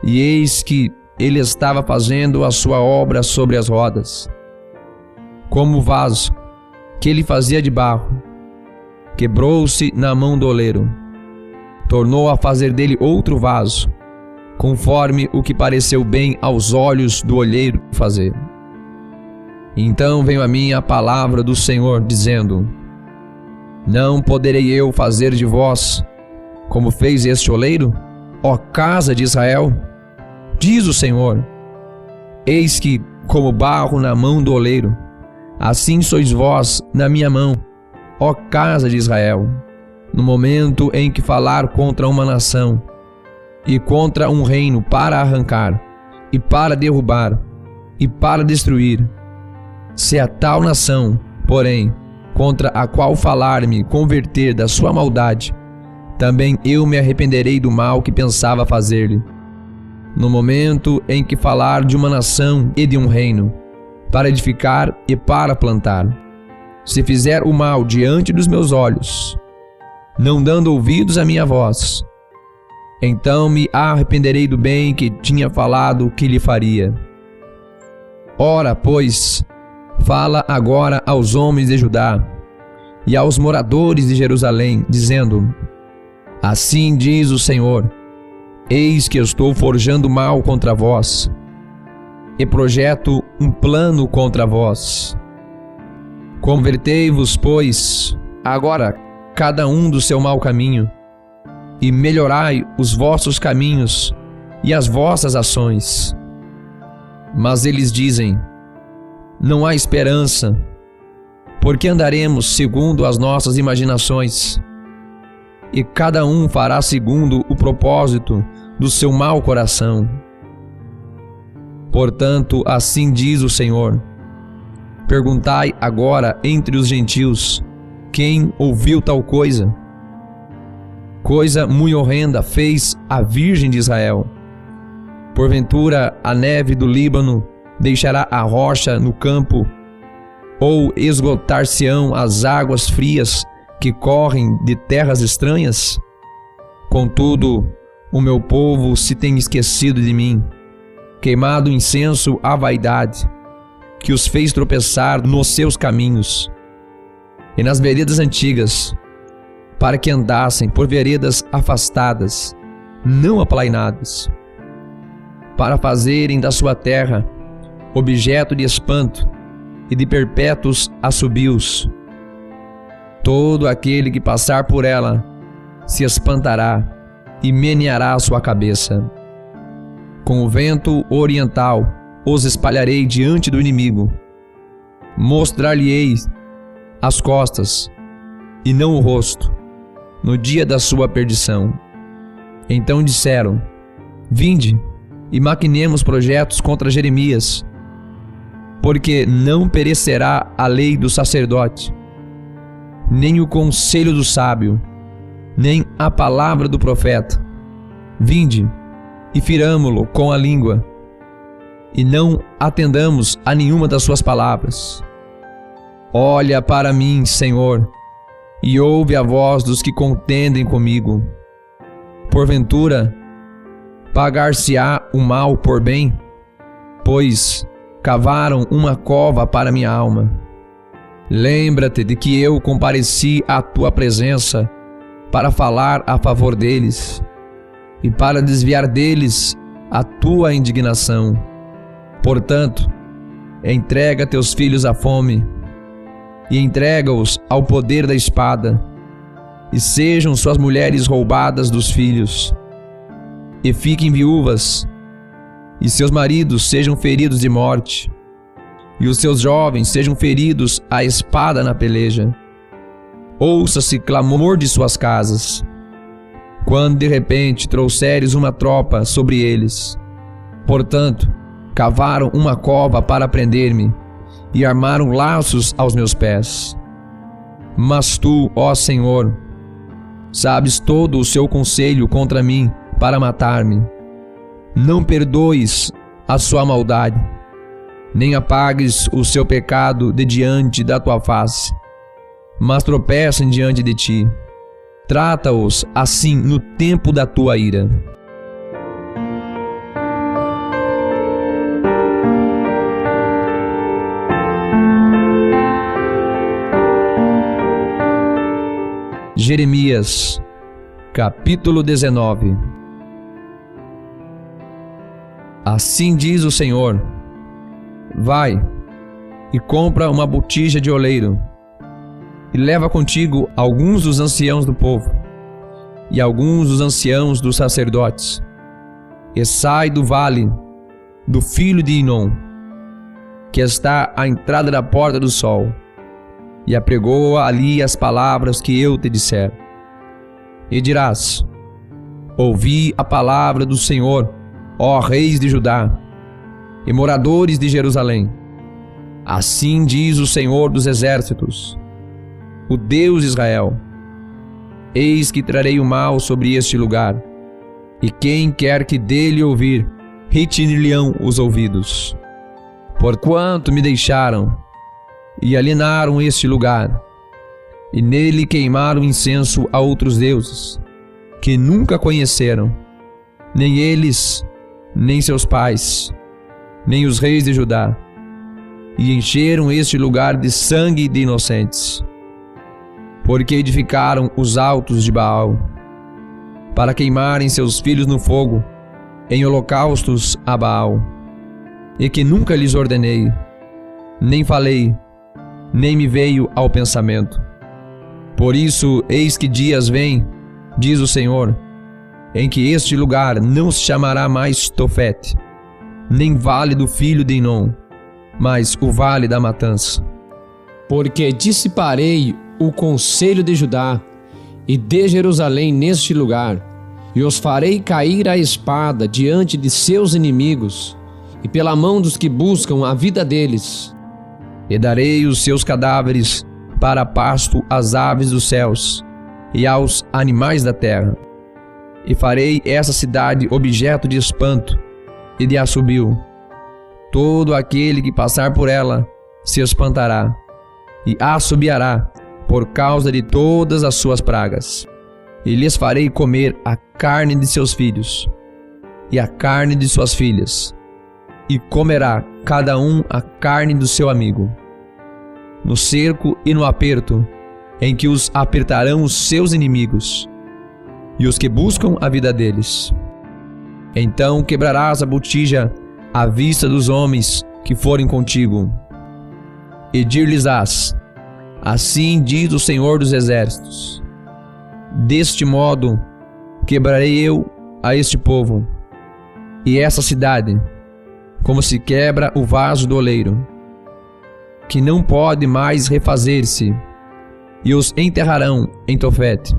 e eis que ele estava fazendo a sua obra sobre as rodas, como o vaso que ele fazia de barro, quebrou-se na mão do oleiro. Tornou a fazer dele outro vaso, conforme o que pareceu bem aos olhos do olheiro fazer. Então veio a mim a palavra do Senhor, dizendo: Não poderei eu fazer de vós como fez este oleiro, ó casa de Israel? Diz o Senhor: Eis que, como barro na mão do oleiro, assim sois vós na minha mão, ó casa de Israel, no momento em que falar contra uma nação e contra um reino para arrancar, e para derrubar, e para destruir. Se a tal nação, porém, contra a qual falar-me converter da sua maldade, também eu me arrependerei do mal que pensava fazer-lhe. No momento em que falar de uma nação e de um reino, para edificar e para plantar, se fizer o mal diante dos meus olhos, não dando ouvidos à minha voz, então me arrependerei do bem que tinha falado que lhe faria. Ora, pois, fala agora aos homens de Judá e aos moradores de Jerusalém, dizendo: Assim diz o Senhor: Eis que eu estou forjando mal contra vós, e projeto um plano contra vós. Convertei-vos, pois, agora cada um do seu mau caminho, e melhorai os vossos caminhos e as vossas ações. Mas eles dizem: Não há esperança, porque andaremos segundo as nossas imaginações, e cada um fará segundo o propósito do seu mau coração. Portanto, assim diz o Senhor: Perguntai agora entre os gentios, quem ouviu tal coisa? Coisa muito horrenda fez a Virgem de Israel. Porventura a neve do Líbano deixará a rocha no campo, ou esgotar-se-ão as águas frias que correm de terras estranhas? Contudo, o meu povo se tem esquecido de mim, queimado incenso à vaidade, que os fez tropeçar nos seus caminhos e nas veredas antigas, para que andassem por veredas afastadas, não aplainadas, para fazerem da sua terra objeto de espanto e de perpétuos assobios. Todo aquele que passar por ela se espantará e meneará a sua cabeça. Com o vento oriental os espalharei diante do inimigo. Mostrar-lhe-ei as costas e não o rosto, no dia da sua perdição. Então disseram: Vinde e maquinemos projetos contra Jeremias, porque não perecerá a lei do sacerdote, nem o conselho do sábio, nem a palavra do profeta. Vinde e firamo-lo com a língua, e não atendamos a nenhuma das suas palavras. Olha para mim, Senhor, e ouve a voz dos que contendem comigo. Porventura, pagar-se-á o mal por bem? Pois cavaram uma cova para minha alma. Lembra-te de que eu compareci à tua presença para falar a favor deles e para desviar deles a tua indignação. Portanto, entrega teus filhos à fome e entrega-os ao poder da espada, e sejam suas mulheres roubadas dos filhos, e fiquem viúvas, e seus maridos sejam feridos de morte, e os seus jovens sejam feridos à espada na peleja. Ouça-se clamor de suas casas, quando de repente trouxeres uma tropa sobre eles. Portanto, cavaram uma cova para prender-me, e armaram laços aos meus pés. Mas tu, ó Senhor, sabes todo o seu conselho contra mim para matar-me. Não perdoes a sua maldade, nem apagues o seu pecado de diante da tua face, mas tropeçam diante de ti. Trata-os assim no tempo da tua ira. Jeremias, capítulo 19. Assim diz o Senhor: vai e compra uma botija de oleiro, e leva contigo alguns dos anciãos do povo, e alguns dos anciãos dos sacerdotes, e sai do vale do filho de Inom, que está à entrada da porta do sol, e apregoa ali as palavras que eu te disser. E dirás: ouvi a palavra do Senhor, ó reis de Judá e moradores de Jerusalém. Assim diz o Senhor dos exércitos, o Deus de Israel: eis que trarei o mal sobre este lugar, e quem quer que dele ouvir, retinir-lhe-ão os ouvidos. Porquanto me deixaram e alienaram este lugar, e nele queimaram incenso a outros deuses, que nunca conheceram, nem eles, nem seus pais, nem os reis de Judá, e encheram este lugar de sangue de inocentes, porque edificaram os altos de Baal, para queimarem seus filhos no fogo, em holocaustos a Baal, e que nunca lhes ordenei, nem falei, nem me veio ao pensamento. Por isso, eis que dias vêm, diz o Senhor, em que este lugar não se chamará mais Tofete, nem vale do filho de Inom, mas o vale da matança. Porque dissiparei o conselho de Judá e de Jerusalém neste lugar, e os farei cair à espada diante de seus inimigos, e pela mão dos que buscam a vida deles. E darei os seus cadáveres para pasto às aves dos céus e aos animais da terra. E farei essa cidade objeto de espanto e de assobio. Todo aquele que passar por ela se espantará e assobiará por causa de todas as suas pragas. E lhes farei comer a carne de seus filhos e a carne de suas filhas, e comerá cada um a carne do seu amigo. No cerco e no aperto, em que os apertarão os seus inimigos, e os que buscam a vida deles. Então quebrarás a botija à vista dos homens que forem contigo, e dir-lhes-ás: assim diz o Senhor dos exércitos, deste modo quebrarei eu a este povo, e essa cidade, como se quebra o vaso do oleiro, que não pode mais refazer-se, e os enterrarão em Tofete,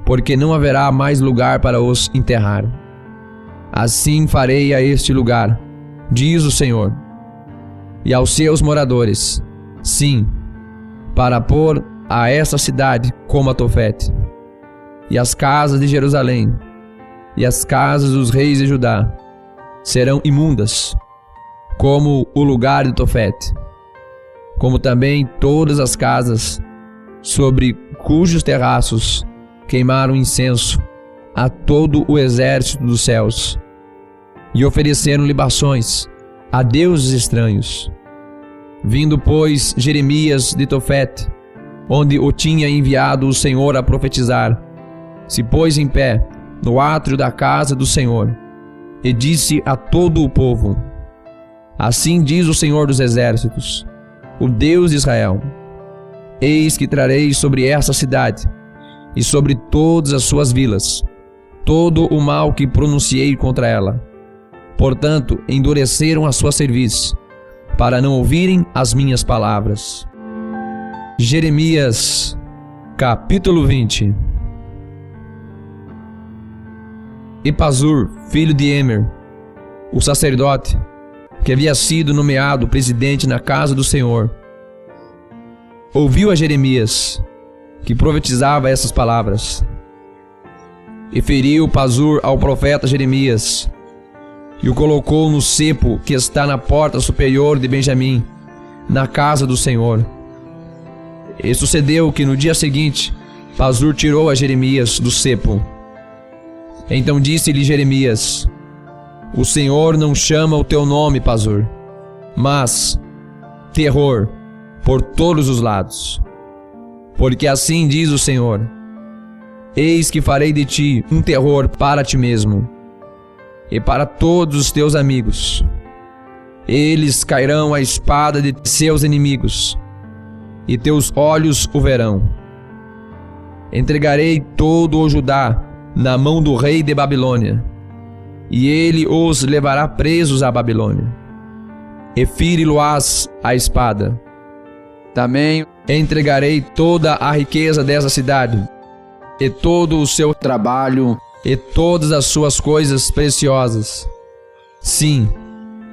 porque não haverá mais lugar para os enterrar. Assim farei a este lugar, diz o Senhor, e aos seus moradores, sim, para pôr a esta cidade como a Tofete, e as casas de Jerusalém, e as casas dos reis de Judá serão imundas, como o lugar de Tofete, como também todas as casas sobre cujos terraços queimaram incenso a todo o exército dos céus, e ofereceram libações a deuses estranhos. Vindo, pois, Jeremias de Tofete, onde o tinha enviado o Senhor a profetizar, se pôs em pé no átrio da casa do Senhor, e disse a todo o povo: assim diz o Senhor dos exércitos, o Deus de Israel: eis que trarei sobre esta cidade e sobre todas as suas vilas, todo o mal que pronunciei contra ela. Portanto, endureceram a sua cerviz, para não ouvirem as minhas palavras. Jeremias, capítulo 20. E Pazur, filho de Emer, o sacerdote, que havia sido nomeado presidente na casa do Senhor, ouviu a Jeremias, que profetizava essas palavras. E feriu Pazur ao profeta Jeremias, e o colocou no cepo que está na porta superior de Benjamim, na casa do Senhor. E sucedeu que no dia seguinte, Pazur tirou a Jeremias do cepo. Então disse-lhe Jeremias: O Senhor não chama o teu nome, Pazur, mas terror por todos os lados. Porque assim diz o Senhor: Eis que farei de ti um terror para ti mesmo e para todos os teus amigos. Eles cairão à espada de seus inimigos, e teus olhos o verão. Entregarei todo o Judá na mão do rei de Babilônia, e ele os levará presos à Babilônia, e feri-lo-ás à espada. Também entregarei toda a riqueza dessa cidade, e todo o seu trabalho, e todas as suas coisas preciosas. Sim,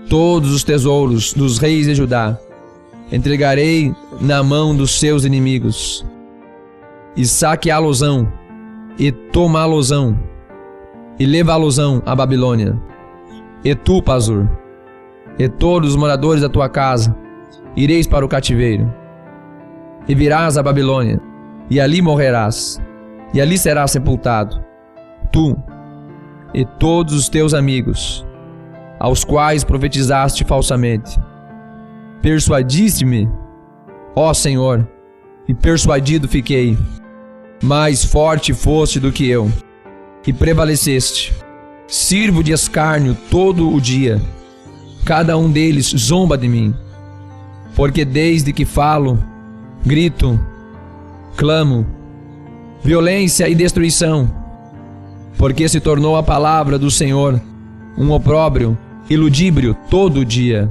todos os tesouros dos reis de Judá entregarei na mão dos seus inimigos, e saqueá-los-ão, e tomá-los-ão, e levá-los-ão à Babilônia. E tu, Pazur, e todos os moradores da tua casa, ireis para o cativeiro, e virás à Babilônia, e ali morrerás, e ali serás sepultado, tu e todos os teus amigos, aos quais profetizaste falsamente. Persuadiste-me, ó Senhor, e persuadido fiquei. Mais forte foste do que eu, e prevaleceste. Sirvo de escárnio todo o dia. Cada um deles zomba de mim. Porque desde que falo, grito, clamo, violência e destruição. Porque se tornou a palavra do Senhor um opróbrio e ludíbrio todo o dia.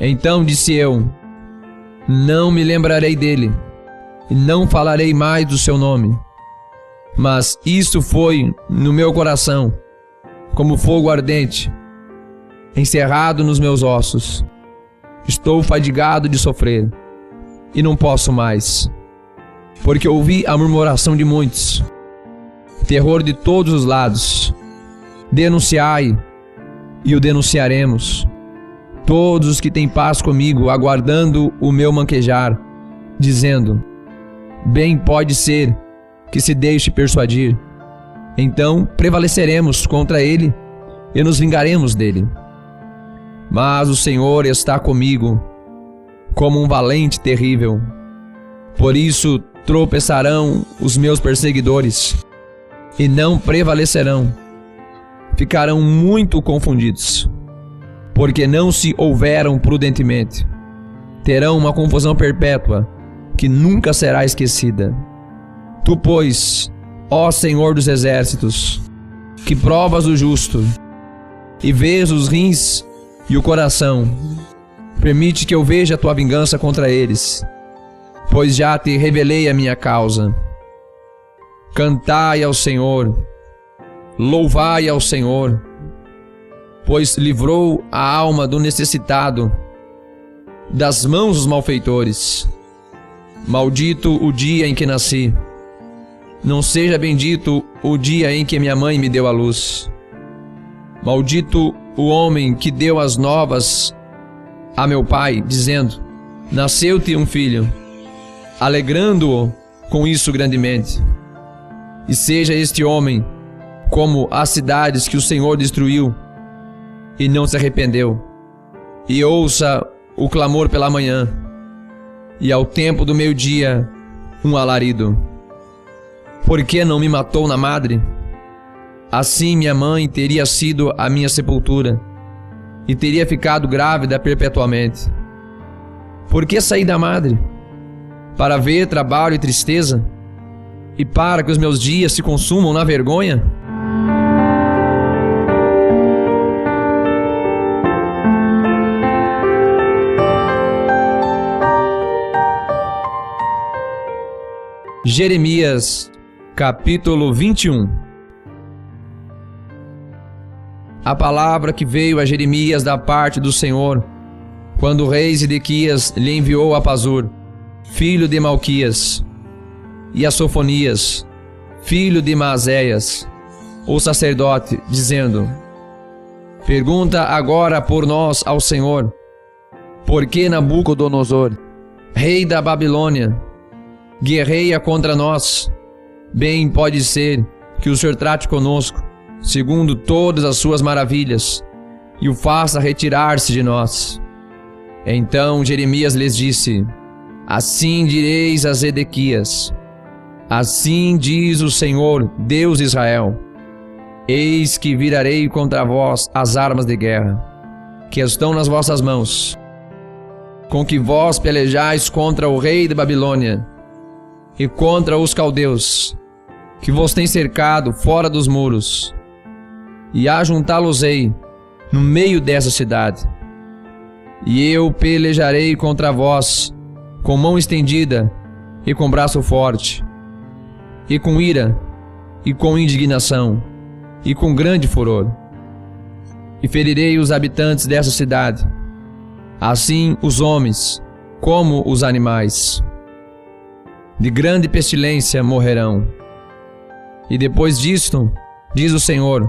Então disse eu: Não me lembrarei dele, e não falarei mais do seu nome. Mas isso foi no meu coração, como fogo ardente, encerrado nos meus ossos. Estou fadigado de sofrer, e não posso mais, porque ouvi a murmuração de muitos, terror de todos os lados. Denunciai, e o denunciaremos, todos os que têm paz comigo, aguardando o meu manquejar, dizendo: Bem pode ser que se deixe persuadir. Então prevaleceremos contra ele e nos vingaremos dele. Mas o Senhor está comigo, como um valente terrível. Por isso tropeçarão os meus perseguidores, e não prevalecerão. Ficarão muito confundidos, porque não se houveram prudentemente. Terão uma confusão perpétua, que nunca será esquecida. Tu, pois, ó Senhor dos exércitos, que provas o justo, e vês os rins e o coração, permite que eu veja a tua vingança contra eles, pois já te revelei a minha causa. Cantai ao Senhor, louvai ao Senhor, pois livrou a alma do necessitado das mãos dos malfeitores. Maldito o dia em que nasci, não seja bendito o dia em que minha mãe me deu à luz. Maldito o homem que deu as novas a meu pai, dizendo: Nasceu-te um filho, alegrando-o com isso grandemente. E seja este homem como as cidades que o Senhor destruiu e não se arrependeu, e ouça o clamor pela manhã, e ao tempo do meio-dia um alarido. Por que não me matou na madre? Assim minha mãe teria sido a minha sepultura, e teria ficado grávida perpetuamente. Por que saí da madre? Para ver trabalho e tristeza? e para que os meus dias se consumam na vergonha? Jeremias, capítulo 21. A palavra que veio a Jeremias da parte do Senhor, quando o rei Zedequias lhe enviou a Pazur, filho de Malquias, e a Sofonias, filho de Maazéias, o sacerdote, dizendo: Pergunta agora por nós ao Senhor, por que Nabucodonosor, rei da Babilônia, guerreia contra nós? Bem pode ser que o Senhor trate conosco, segundo todas as suas maravilhas, e o faça retirar-se de nós. Então Jeremias lhes disse: Assim direis a Zedequias: Assim diz o Senhor, Deus de Israel: Eis que virarei contra vós as armas de guerra, que estão nas vossas mãos, com que vós pelejais contra o rei da Babilônia e contra os caldeus, que vos têm cercado fora dos muros, e ajuntá-los-ei no meio dessa cidade. E eu pelejarei contra vós com mão estendida e com braço forte, e com ira, e com indignação, e com grande furor. E ferirei os habitantes dessa cidade, assim os homens como os animais. De grande pestilência morrerão. E depois disto, diz o Senhor,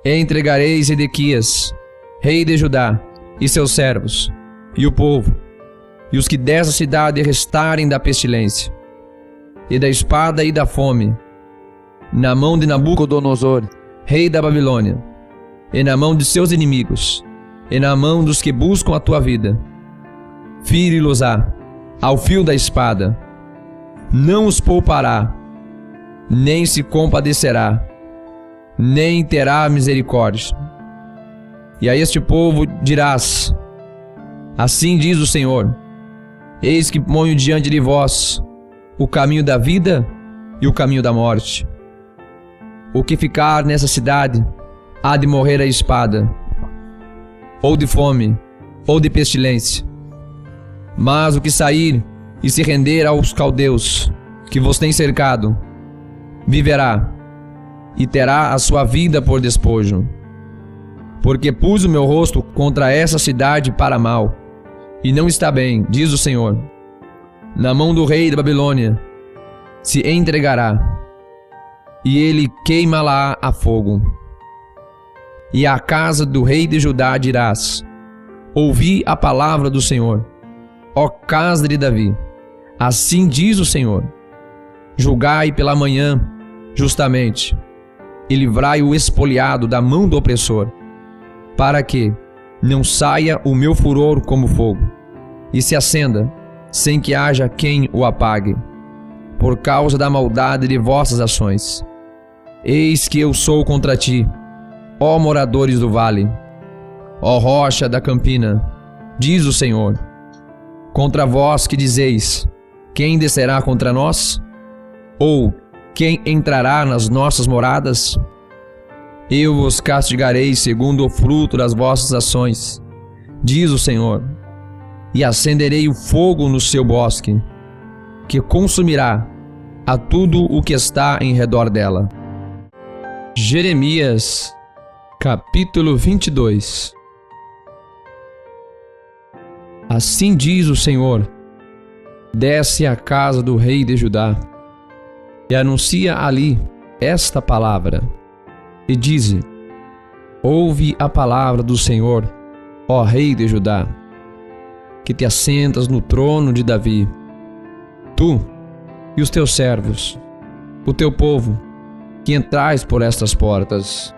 entregarei Zedequias, rei de Judá, e seus servos, e o povo, e os que dessa cidade restarem da pestilência, e da espada e da fome, na mão de Nabucodonosor, rei da Babilônia, e na mão de seus inimigos, e na mão dos que buscam a tua vida. Fire-los-á ao fio da espada, não os poupará, nem se compadecerá, nem terá misericórdia. E a este povo dirás: Assim diz o Senhor: Eis que ponho diante de vós o caminho da vida e o caminho da morte. O que ficar nessa cidade há de morrer à espada, ou de fome, ou de pestilência. Mas o que sair e se render aos caldeus, que vos têm cercado, viverá, e terá a sua vida por despojo. Porque pus o meu rosto contra essa cidade para mal, e não está bem, diz o Senhor. Na mão do rei da Babilônia se entregará, e ele queima-la a fogo. E à casa do rei de Judá dirás: Ouvi a palavra do Senhor, ó casa de Davi. Assim diz o Senhor: Julgai pela manhã justamente, e livrai o expoliado da mão do opressor, para que não saia o meu furor como fogo, e se acenda, sem que haja quem o apague, por causa da maldade de vossas ações. Eis que eu sou contra ti, ó moradores do vale, ó rocha da campina, diz o Senhor, contra vós que dizeis: Quem descerá contra nós? Ou quem entrará nas nossas moradas? Eu vos castigarei segundo o fruto das vossas ações, diz o Senhor, e acenderei o fogo no seu bosque, que consumirá a tudo o que está em redor dela. Jeremias, capítulo 22. Assim diz o Senhor: Desce à casa do rei de Judá, e anuncia ali esta palavra, e dize: Ouve a palavra do Senhor, ó rei de Judá, que te assentas no trono de Davi, tu e os teus servos, o teu povo, que entrais por estas portas.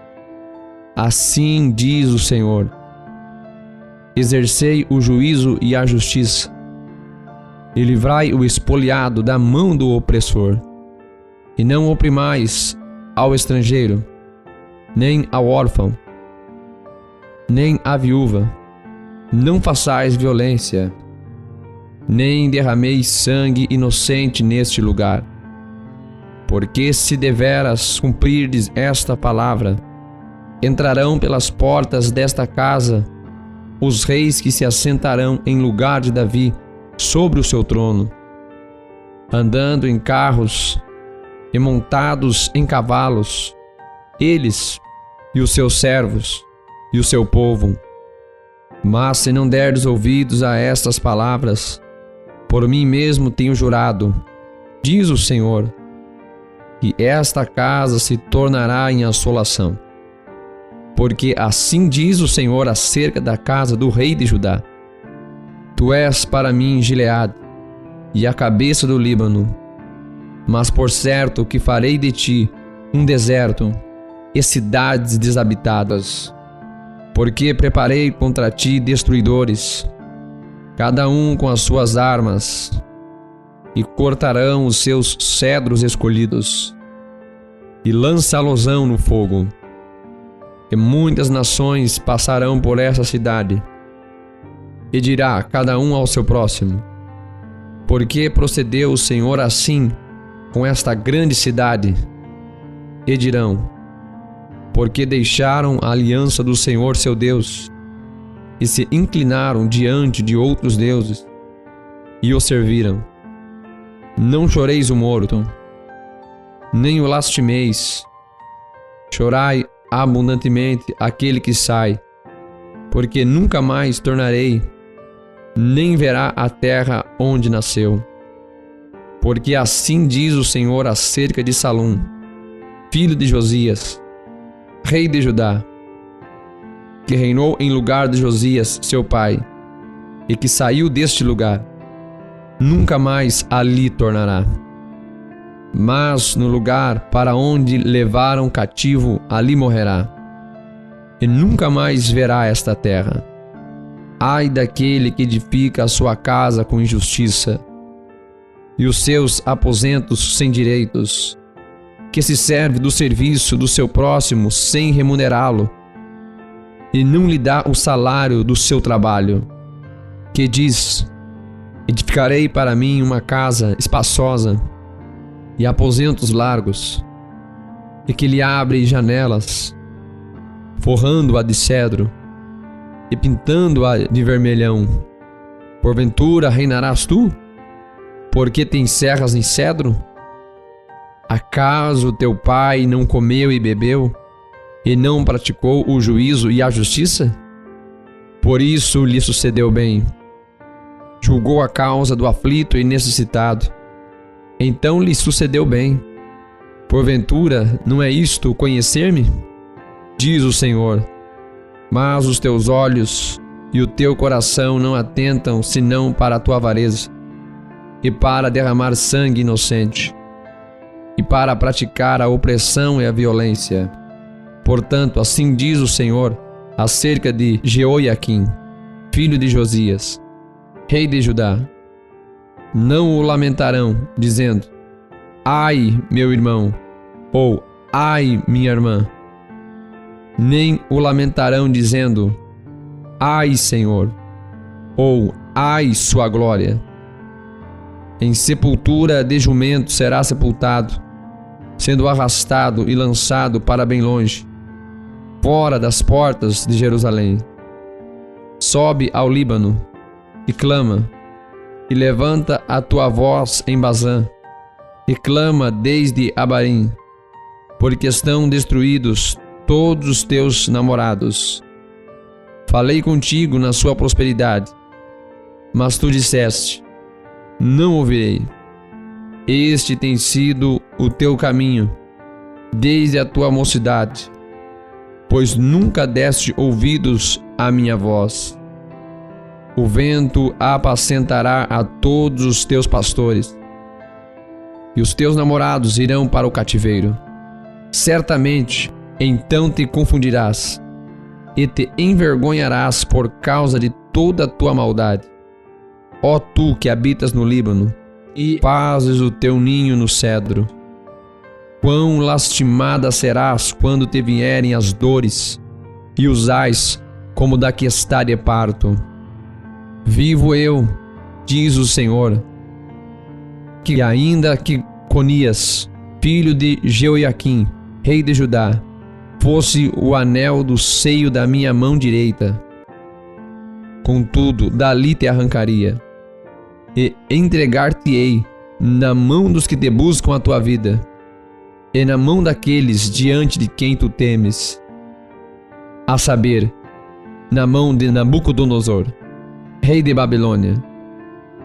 Assim diz o Senhor: Exercei o juízo e a justiça, e livrai o expoliado da mão do opressor, e não oprimais ao estrangeiro, nem ao órfão, nem à viúva. Não façais violência, nem derrameis sangue inocente neste lugar. Porque se deveras cumprirdes esta palavra, entrarão pelas portas desta casa os reis que se assentarão em lugar de Davi sobre o seu trono, andando em carros e montados em cavalos, eles e os seus servos e o seu povo. Mas se não derdes ouvidos a estas palavras, por mim mesmo tenho jurado, diz o Senhor, que esta casa se tornará em assolação. Porque assim diz o Senhor acerca da casa do rei de Judá: Tu és para mim Gileade e a cabeça do Líbano, mas por certo que farei de ti um deserto e cidades desabitadas. Porque preparei contra ti destruidores, cada um com as suas armas, e cortarão os seus cedros escolhidos, e lançá-los-ão no fogo. E muitas nações passarão por essa cidade, e dirá cada um ao seu próximo: Por que procedeu o Senhor assim com esta grande cidade? E dirão: Porque deixaram a aliança do Senhor seu Deus, e se inclinaram diante de outros deuses, e o serviram. Não choreis o morto, nem o lastimeis. Chorai abundantemente aquele que sai, porque nunca mais tornarei, nem verá a terra onde nasceu. Porque assim diz o Senhor acerca de Salum, filho de Josias, rei de Judá, que reinou em lugar de Josias, seu pai, e que saiu deste lugar, nunca mais ali tornará. Mas no lugar para onde levaram cativo, ali morrerá, e nunca mais verá esta terra. Ai daquele que edifica a sua casa com injustiça, e os seus aposentos sem direitos, que se serve do serviço do seu próximo sem remunerá-lo, e não lhe dá o salário do seu trabalho, que diz: Edificarei para mim uma casa espaçosa e aposentos largos, e que lhe abre janelas, forrando-a de cedro e pintando-a de vermelhão. Porventura reinarás tu, porque tens serras em cedro? Acaso teu pai não comeu e bebeu, e não praticou o juízo e a justiça? Por isso lhe sucedeu bem. Julgou a causa do aflito e necessitado, então lhe sucedeu bem. Porventura não é isto conhecer-me? Diz o Senhor. Mas os teus olhos e o teu coração não atentam senão para a tua avareza, e para derramar sangue inocente, e para praticar a opressão e a violência. Portanto, assim diz o Senhor acerca de Jeoiaquim, filho de Josias, rei de Judá: Não o lamentarão, dizendo: Ai, meu irmão, ou ai, minha irmã. Nem o lamentarão, dizendo: Ai, Senhor, ou ai, sua glória. Em sepultura de jumento será sepultado, sendo arrastado e lançado para bem longe, fora das portas de Jerusalém. Sobe ao Líbano e clama, e levanta a tua voz em Bazã, e clama desde Abarim, porque estão destruídos todos os teus namorados. Falei contigo na sua prosperidade, mas tu disseste: Não ouvirei. Este tem sido o teu caminho desde a tua mocidade, pois nunca deste ouvidos à minha voz. O vento apacentará a todos os teus pastores, e os teus namorados irão para o cativeiro. Certamente, então te confundirás, e te envergonharás por causa de toda a tua maldade. Ó tu que habitas no Líbano, e fazes o teu ninho no cedro, quão lastimada serás quando te vierem as dores, e usais como da que está de parto. Vivo eu, diz o Senhor, que ainda que Conias, filho de Jeoiaquim, rei de Judá, fosse o anel do seio da minha mão direita. Contudo, dali te arrancaria, e entregar-te-ei na mão dos que te buscam a tua vida, e na mão daqueles diante de quem tu temes, a saber, na mão de Nabucodonosor, rei de Babilônia,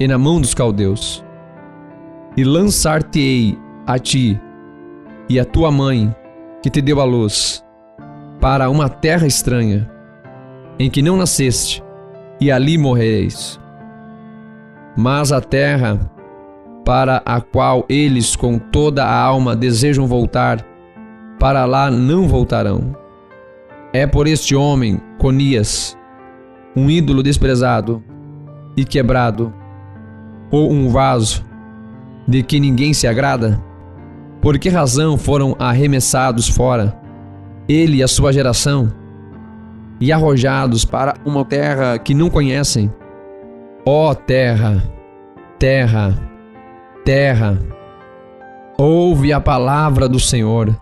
e na mão dos caldeus. E lançar-te-ei a ti e a tua mãe, que te deu à luz, para uma terra estranha, em que não nasceste, e ali morrereis. Mas a terra para a qual eles com toda a alma desejam voltar, para lá não voltarão. É por este homem, Conias, um ídolo desprezado e quebrado, ou um vaso de que ninguém se agrada? Por que razão foram arremessados fora, ele e a sua geração, e arrojados para uma terra que não conhecem? Ó terra, terra, terra, ouve a palavra do Senhor.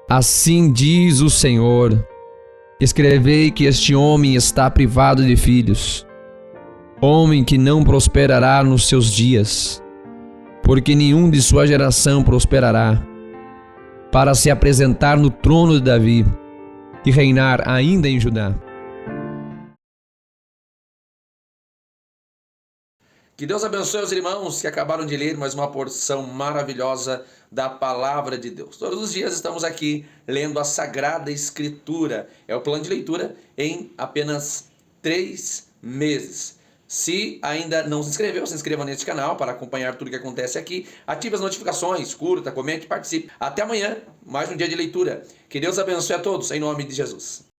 Assim diz o Senhor: escrevei que este homem está privado de filhos, homem que não prosperará nos seus dias, porque nenhum de sua geração prosperará, para se apresentar no trono de Davi e reinar ainda em Judá. Que Deus abençoe os irmãos que acabaram de ler mais uma porção maravilhosa da Palavra de Deus. Todos os dias estamos aqui lendo a Sagrada Escritura. É o plano de leitura em apenas 3 meses. Se ainda não se inscreveu, se inscreva neste canal para acompanhar tudo que acontece aqui. Ative as notificações, curta, comente e participe. Até amanhã, mais um dia de leitura. Que Deus abençoe a todos, em nome de Jesus.